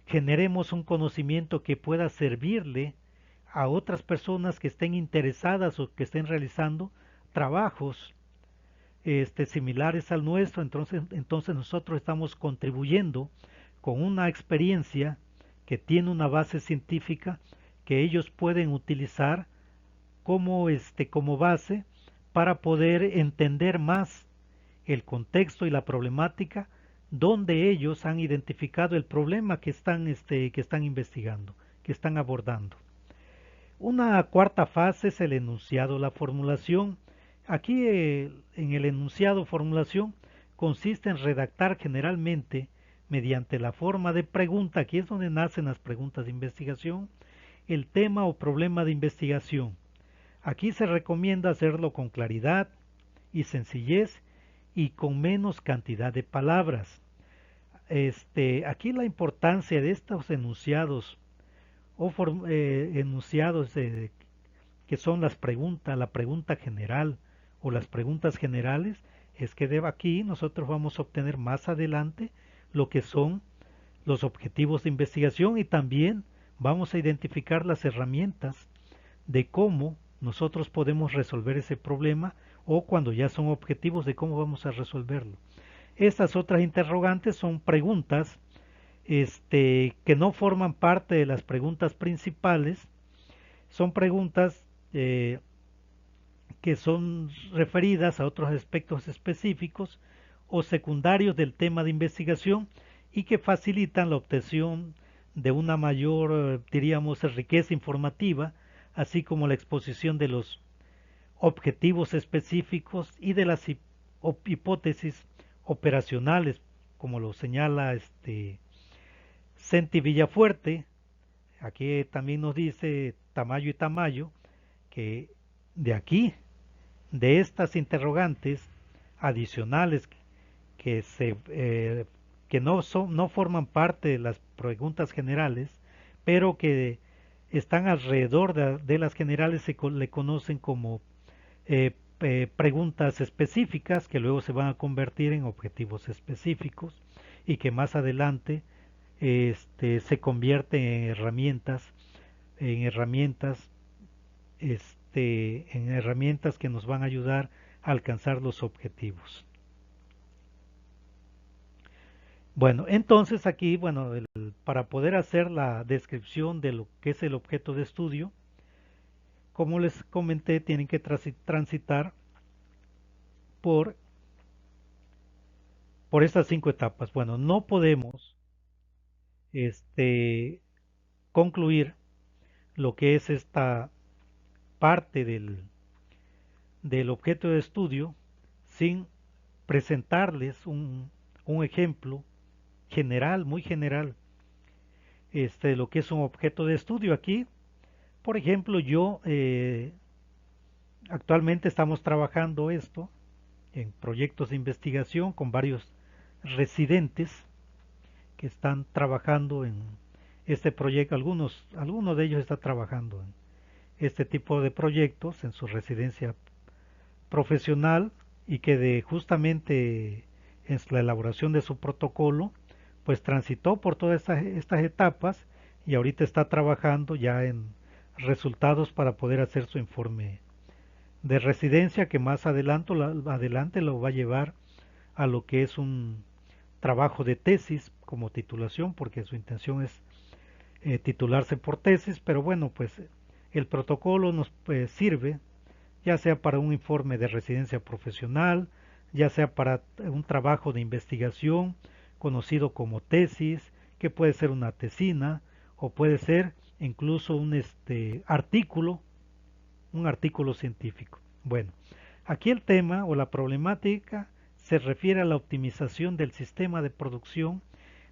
generemos un conocimiento que pueda servirle a otras personas que estén interesadas o que estén realizando trabajos similares al nuestro. Entonces nosotros estamos contribuyendo con una experiencia que tiene una base científica que ellos pueden utilizar como base para poder entender más el contexto y la problemática donde ellos han identificado el problema que están investigando, que están abordando. Una cuarta fase es el enunciado, la formulación. Aquí en el enunciado formulación consiste en redactar generalmente mediante la forma de pregunta, aquí es donde nacen las preguntas de investigación, el tema o problema de investigación. Aquí se recomienda hacerlo con claridad y sencillez y con menos cantidad de palabras. Aquí la importancia de estos enunciados o enunciados que son la pregunta general o las preguntas generales, es que aquí nosotros vamos a obtener más adelante lo que son los objetivos de investigación y también vamos a identificar las herramientas de cómo nosotros podemos resolver ese problema o cuando ya son objetivos de cómo vamos a resolverlo. Estas otras interrogantes son preguntas que no forman parte de las preguntas principales, son preguntas que son referidas a otros aspectos específicos o secundarios del tema de investigación y que facilitan la obtención de una mayor, diríamos, riqueza informativa, así como la exposición de los objetivos específicos y de las hipótesis operacionales, como lo señala Senti Villafuerte. Aquí también nos dice Tamayo y Tamayo que de aquí, de estas interrogantes adicionales que no forman parte de las preguntas generales, pero que están alrededor de las generales, le conocen como preguntas específicas que luego se van a convertir en objetivos específicos y que más adelante se convierten en herramientas, en herramientas que nos van a ayudar a alcanzar los objetivos. Bueno, entonces aquí, bueno, para poder hacer la descripción de lo que es el objeto de estudio, como les comenté, tienen que transitar por, por estas 5 etapas. Bueno, no podemos concluir lo que es esta parte del objeto de estudio sin presentarles un ejemplo general, muy general, de lo que es un objeto de estudio. Aquí, por ejemplo, yo actualmente estamos trabajando esto en proyectos de investigación con varios residentes que están trabajando en este proyecto. Algunos de ellos están trabajando en este tipo de proyectos en su residencia profesional y que justamente en la elaboración de su protocolo pues transitó por todas estas etapas y ahorita está trabajando ya en resultados para poder hacer su informe de residencia que más adelante lo va a llevar a lo que es un trabajo de tesis como titulación, porque su intención es titularse por tesis, pero bueno, pues el protocolo nos sirve ya sea para un informe de residencia profesional, ya sea para un trabajo de investigación conocido como tesis, que puede ser una tesina o puede ser incluso un artículo científico. Bueno, aquí el tema o la problemática se refiere a la optimización del sistema de producción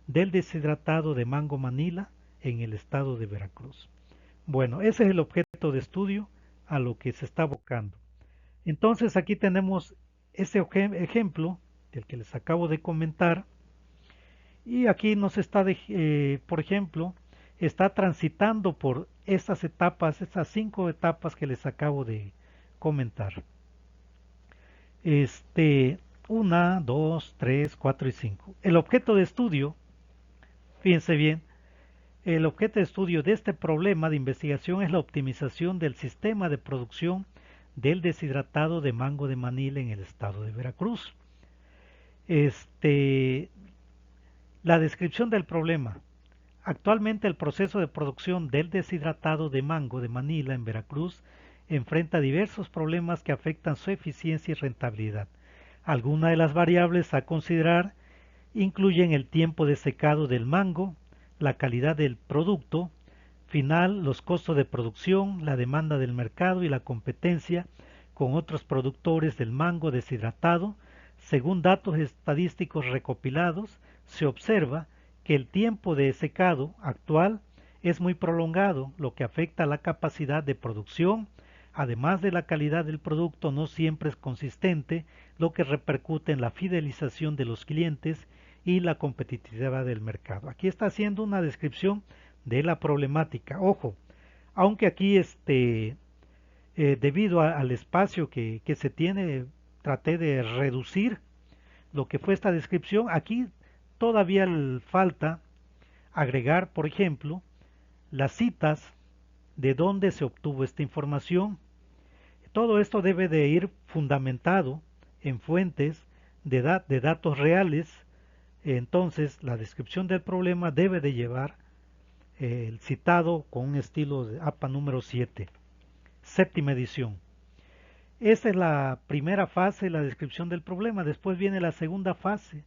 del deshidratado de mango manila en el estado de Veracruz. Bueno, ese es el objeto de estudio a lo que se está abocando. Entonces aquí tenemos ese ejemplo del que les acabo de comentar y aquí nos está, por ejemplo, está transitando por estas etapas, estas 5 etapas que les acabo de comentar. 1, 2, 3, 4 y 5. El objeto de estudio, fíjense bien, el objeto de estudio de este problema de investigación es la optimización del sistema de producción del deshidratado de mango de Manila en el estado de Veracruz. La descripción del problema. Actualmente el proceso de producción del deshidratado de mango de Manila en Veracruz enfrenta diversos problemas que afectan su eficiencia y rentabilidad. Algunas de las variables a considerar incluyen el tiempo de secado del mango, la calidad del producto final, los costos de producción, la demanda del mercado y la competencia con otros productores del mango deshidratado. Según datos estadísticos recopilados, se observa que el tiempo de secado actual es muy prolongado, lo que afecta a la capacidad de producción. Además de la calidad del producto no siempre es consistente, lo que repercute en la fidelización de los clientes y la competitividad del mercado. Aquí está haciendo una descripción de la problemática. Ojo, aunque aquí debido al espacio que se tiene, traté de reducir lo que fue esta descripción. Aquí todavía falta agregar, por ejemplo, las citas de dónde se obtuvo esta información todo esto debe de ir fundamentado en fuentes de datos reales. Entonces la descripción del problema debe de llevar el citado con un estilo de APA número 7, séptima edición. Esa es la primera fase, la descripción del problema. Después viene la segunda fase,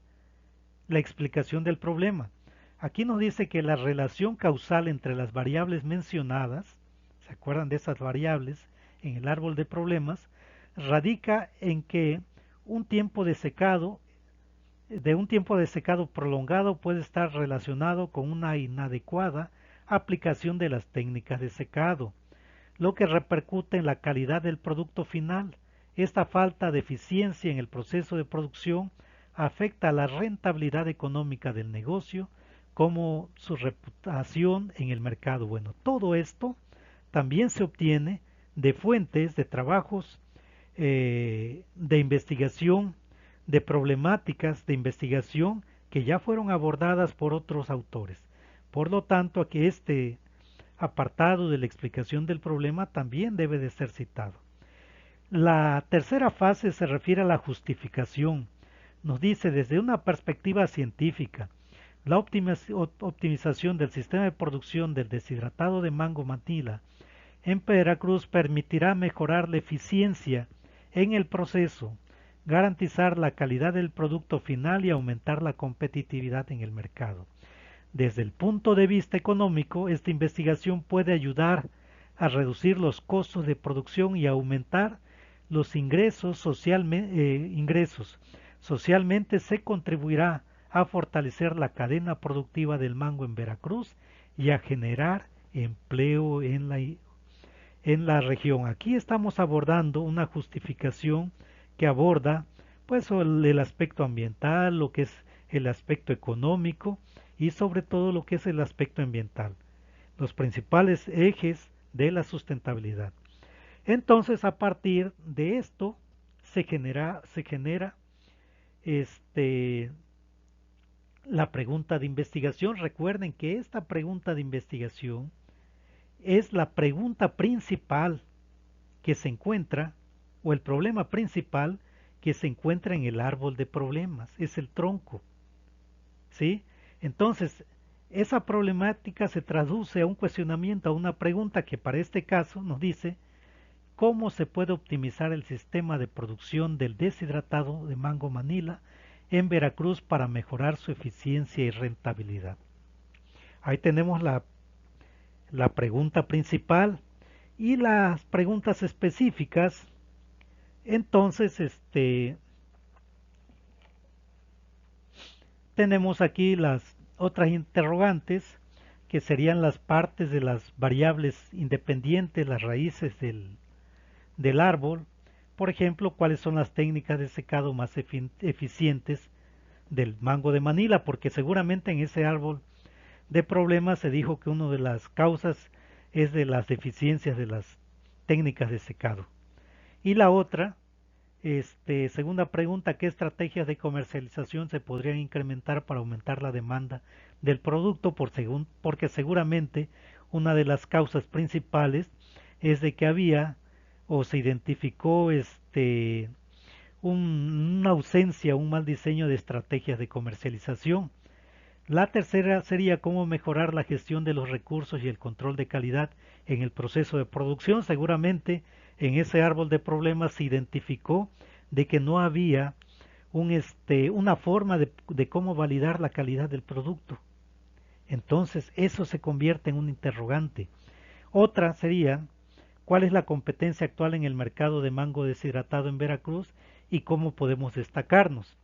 la explicación del problema. Aquí nos dice que la relación causal entre las variables mencionadas, ¿se acuerdan de esas variables en el árbol de problemas? Radica en que un tiempo de secado prolongado puede estar relacionado con una inadecuada aplicación de las técnicas de secado, lo que repercute en la calidad del producto final. Esta falta de eficiencia en el proceso de producción afecta a la rentabilidad económica del negocio, como su reputación en el mercado. Bueno, todo esto también se obtiene de fuentes, de trabajos de investigación, de problemáticas de investigación que ya fueron abordadas por otros autores. Por lo tanto, aquí este apartado de la explicación del problema también debe de ser citado. La tercera fase se refiere a la justificación. Nos dice, desde una perspectiva científica, la optimización del sistema de producción del deshidratado de mango manila en Veracruz permitirá mejorar la eficiencia en el proceso, garantizar la calidad del producto final y aumentar la competitividad en el mercado. Desde el punto de vista económico, esta investigación puede ayudar a reducir los costos de producción y aumentar los ingresos. Socialmente se contribuirá a fortalecer la cadena productiva del mango en Veracruz y a generar empleo en la región. Aquí estamos abordando una justificación que aborda pues el aspecto ambiental, lo que es el aspecto económico y sobre todo lo que es el aspecto ambiental, los principales ejes de la sustentabilidad. Entonces, a partir de esto se genera la pregunta de investigación. Recuerden que esta pregunta de investigación es la pregunta principal que se encuentra, o el problema principal que se encuentra en el árbol de problemas, es el tronco. ¿Sí? Entonces, esa problemática se traduce a un cuestionamiento, a una pregunta que para este caso nos dice cómo se puede optimizar el sistema de producción del deshidratado de mango manila en Veracruz para mejorar su eficiencia y rentabilidad. Ahí tenemos la pregunta principal y las preguntas específicas. Entonces, tenemos aquí las otras interrogantes, que serían las partes de las variables independientes, las raíces del árbol. Por ejemplo, cuáles son las técnicas de secado más eficientes del mango de Manila, porque seguramente en ese árbol de problemas se dijo que una de las causas es de las deficiencias de las técnicas de secado. Y la otra, segunda pregunta, ¿qué estrategias de comercialización se podrían incrementar para aumentar la demanda del producto? Porque seguramente una de las causas principales es de que había o se identificó una ausencia, un mal diseño de estrategias de comercialización. La tercera sería cómo mejorar la gestión de los recursos y el control de calidad en el proceso de producción. Seguramente en ese árbol de problemas se identificó de que no había una forma de cómo validar la calidad del producto. Entonces eso se convierte en un interrogante. Otra sería cuál es la competencia actual en el mercado de mango deshidratado en Veracruz y cómo podemos destacarnos.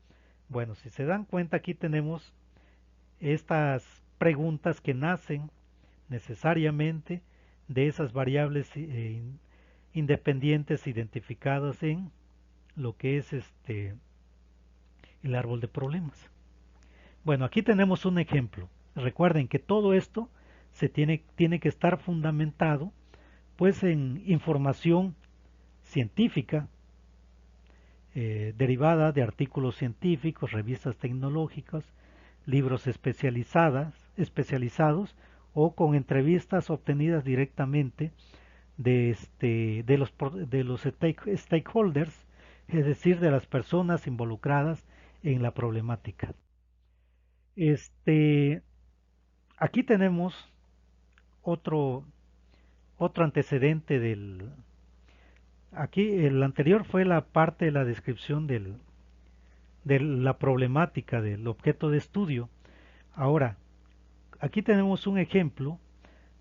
Bueno, si se dan cuenta, aquí tenemos estas preguntas que nacen necesariamente de esas variables independientes identificadas en lo que es el árbol de problemas. Bueno, aquí tenemos un ejemplo. Recuerden que todo esto tiene que estar fundamentado pues en información científica derivada de artículos científicos, revistas tecnológicas, libros especializados o con entrevistas obtenidas directamente de los stakeholders, es decir, de las personas involucradas en la problemática. Este, Aquí tenemos otro, otro antecedente aquí el anterior fue la parte de la descripción de la problemática del objeto de estudio. Ahora, aquí tenemos un ejemplo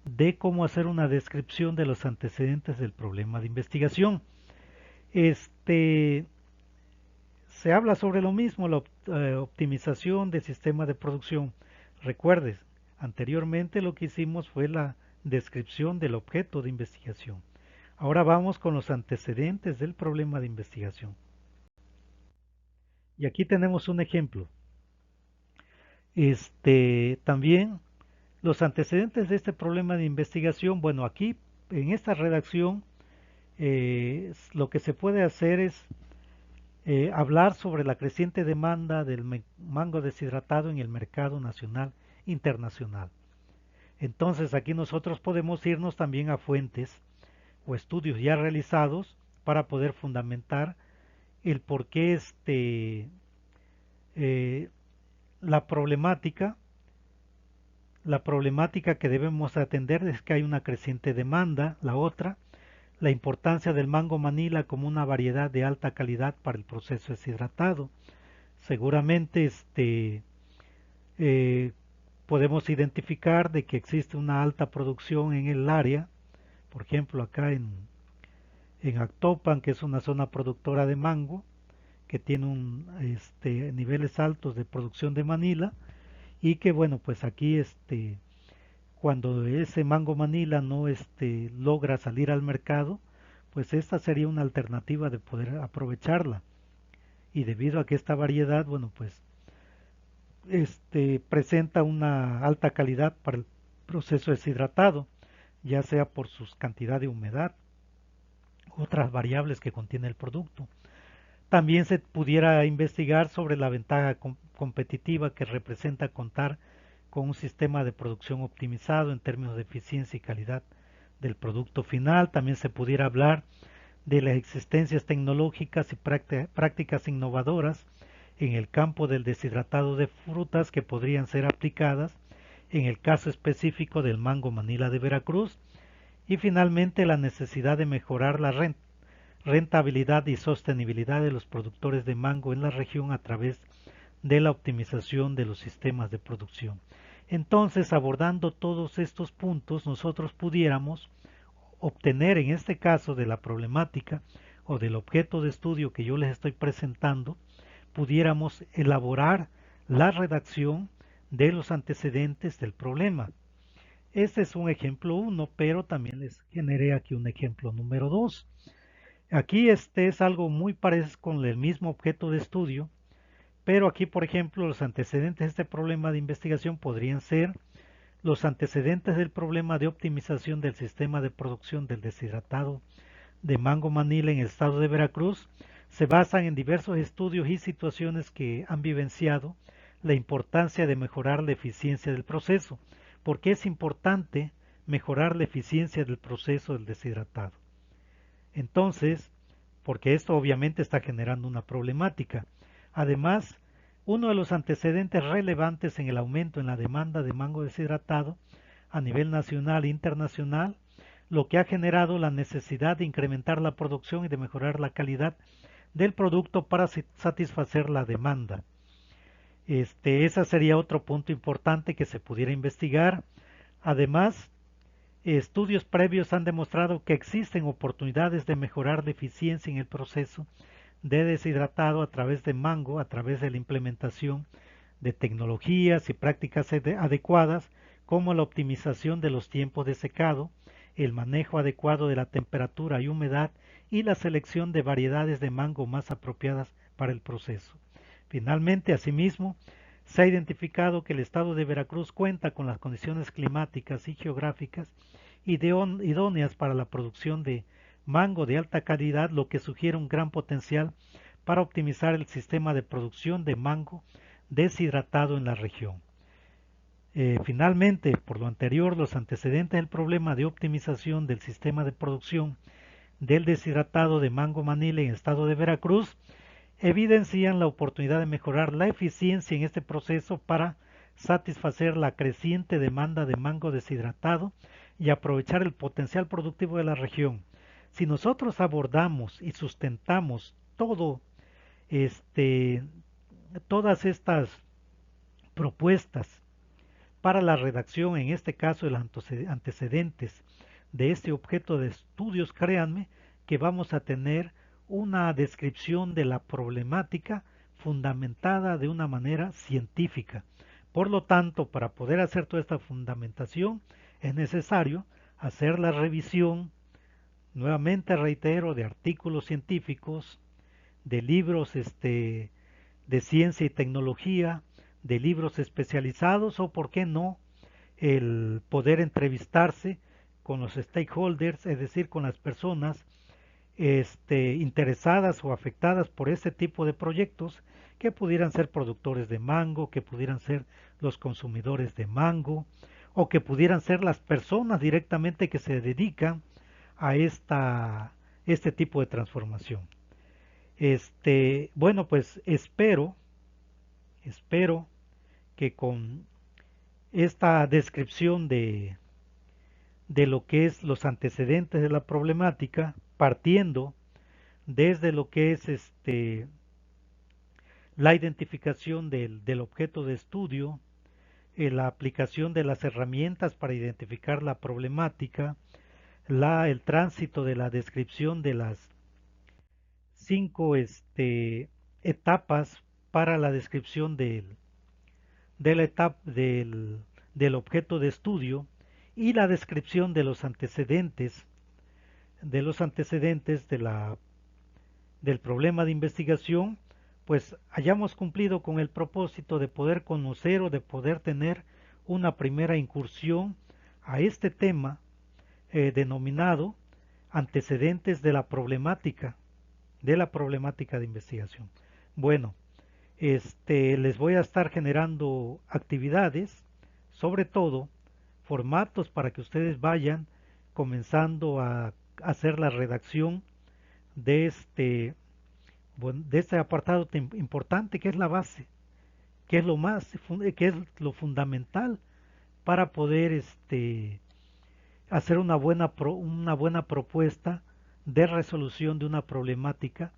de cómo hacer una descripción de los antecedentes del problema de investigación. Este, Se habla sobre lo mismo, la optimización de sistema de producción. Recuerdes, anteriormente lo que hicimos fue la descripción del objeto de investigación. Ahora vamos con los antecedentes del problema de investigación. Y aquí tenemos un ejemplo. También los antecedentes de este problema de investigación, bueno, aquí en esta redacción lo que se puede hacer es hablar sobre la creciente demanda del mango deshidratado en el mercado nacional internacional. Entonces aquí nosotros podemos irnos también a fuentes o estudios ya realizados para poder fundamentar el por qué eh, la problemática la problemática que debemos atender es que hay una creciente demanda. La otra, la importancia del mango Manila como una variedad de alta calidad para el proceso deshidratado. Seguramente eh, podemos identificar de que existe una alta producción en el área, por ejemplo acá en Actopan, que es una zona productora de mango, que tiene niveles altos de producción de Manila, y que bueno, pues aquí cuando ese mango Manila no logra salir al mercado, pues esta sería una alternativa de poder aprovecharla. Y debido a que esta variedad, bueno, pues presenta una alta calidad para el proceso deshidratado, ya sea por su cantidad de humedad, otras variables que contiene el producto. También se pudiera investigar sobre la ventaja competitiva que representa contar con un sistema de producción optimizado en términos de eficiencia y calidad del producto final. También se pudiera hablar de las existencias tecnológicas y prácticas innovadoras en el campo del deshidratado de frutas que podrían ser aplicadas en el caso específico del mango Manila de Veracruz. Y finalmente la necesidad de mejorar la rentabilidad y sostenibilidad de los productores de mango en la región a través de la optimización de los sistemas de producción. Entonces, abordando todos estos puntos, nosotros pudiéramos obtener en este caso de la problemática o del objeto de estudio que yo les estoy presentando, pudiéramos elaborar la redacción de los antecedentes del problema. Este es un ejemplo 1, pero también les generé aquí un ejemplo número 2. Aquí es algo muy parecido con el mismo objeto de estudio, pero aquí, por ejemplo, los antecedentes de este problema de investigación podrían ser los antecedentes del problema de optimización del sistema de producción del deshidratado de mango Manila en el estado de Veracruz. Se basan en diversos estudios y situaciones que han vivenciado la importancia de mejorar la eficiencia del proceso. ¿Por qué es importante mejorar la eficiencia del proceso del deshidratado? Entonces, porque esto obviamente está generando una problemática. Además, uno de los antecedentes relevantes en el aumento en la demanda de mango deshidratado a nivel nacional e internacional, lo que ha generado la necesidad de incrementar la producción y de mejorar la calidad del producto para satisfacer la demanda. Ese sería otro punto importante que se pudiera investigar. Además, estudios previos han demostrado que existen oportunidades de mejorar la eficiencia en el proceso de deshidratado a través de mango, a través de la implementación de tecnologías y prácticas adecuadas, como la optimización de los tiempos de secado, el manejo adecuado de la temperatura y humedad y la selección de variedades de mango más apropiadas para el proceso. Finalmente, asimismo, se ha identificado que el estado de Veracruz cuenta con las condiciones climáticas y geográficas idóneas para la producción de mango de alta calidad, lo que sugiere un gran potencial para optimizar el sistema de producción de mango deshidratado en la región. Finalmente, por lo anterior, los antecedentes del problema de optimización del sistema de producción del deshidratado de mango manile en estado de Veracruz evidencian la oportunidad de mejorar la eficiencia en este proceso para satisfacer la creciente demanda de mango deshidratado y aprovechar el potencial productivo de la región. Si nosotros abordamos y sustentamos este, todas estas propuestas para la redacción, en este caso de los antecedentes de este objeto de estudios, créanme que vamos a tener una descripción de la problemática fundamentada de una manera científica. Por lo tanto, para poder hacer toda esta fundamentación es necesario hacer la revisión, nuevamente reitero, de artículos científicos, de libros de ciencia y tecnología, de libros especializados o, por qué no, el poder entrevistarse con los stakeholders, es decir, con las personas interesadas o afectadas por este tipo de proyectos, que pudieran ser productores de mango, que pudieran ser los consumidores de mango, o que pudieran ser las personas directamente que se dedican a este tipo de transformación. Bueno, pues espero que con esta descripción de lo que es los antecedentes de la problemática, partiendo desde lo que es la identificación del objeto de estudio, la aplicación de las herramientas para identificar la problemática, el tránsito de la descripción de las 5 etapas para la descripción de la etapa del objeto de estudio y la descripción de los antecedentes del problema de investigación, pues hayamos cumplido con el propósito de poder conocer o de poder tener una primera incursión a este tema denominado antecedentes de la problemática de investigación. Bueno, les voy a estar generando actividades, sobre todo formatos para que ustedes vayan comenzando a hacer la redacción de de este apartado importante que es la base, que es que es lo fundamental para poder hacer una buena propuesta de resolución de una problemática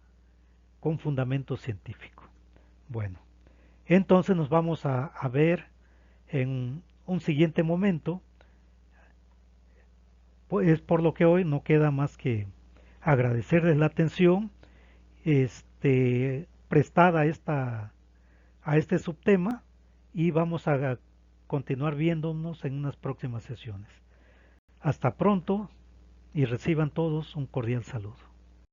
con fundamento científico. Bueno, entonces nos vamos a ver en un siguiente momento. Pues por lo que hoy no queda más que agradecerles la atención prestada a este subtema y vamos a continuar viéndonos en unas próximas sesiones. Hasta pronto y reciban todos un cordial saludo.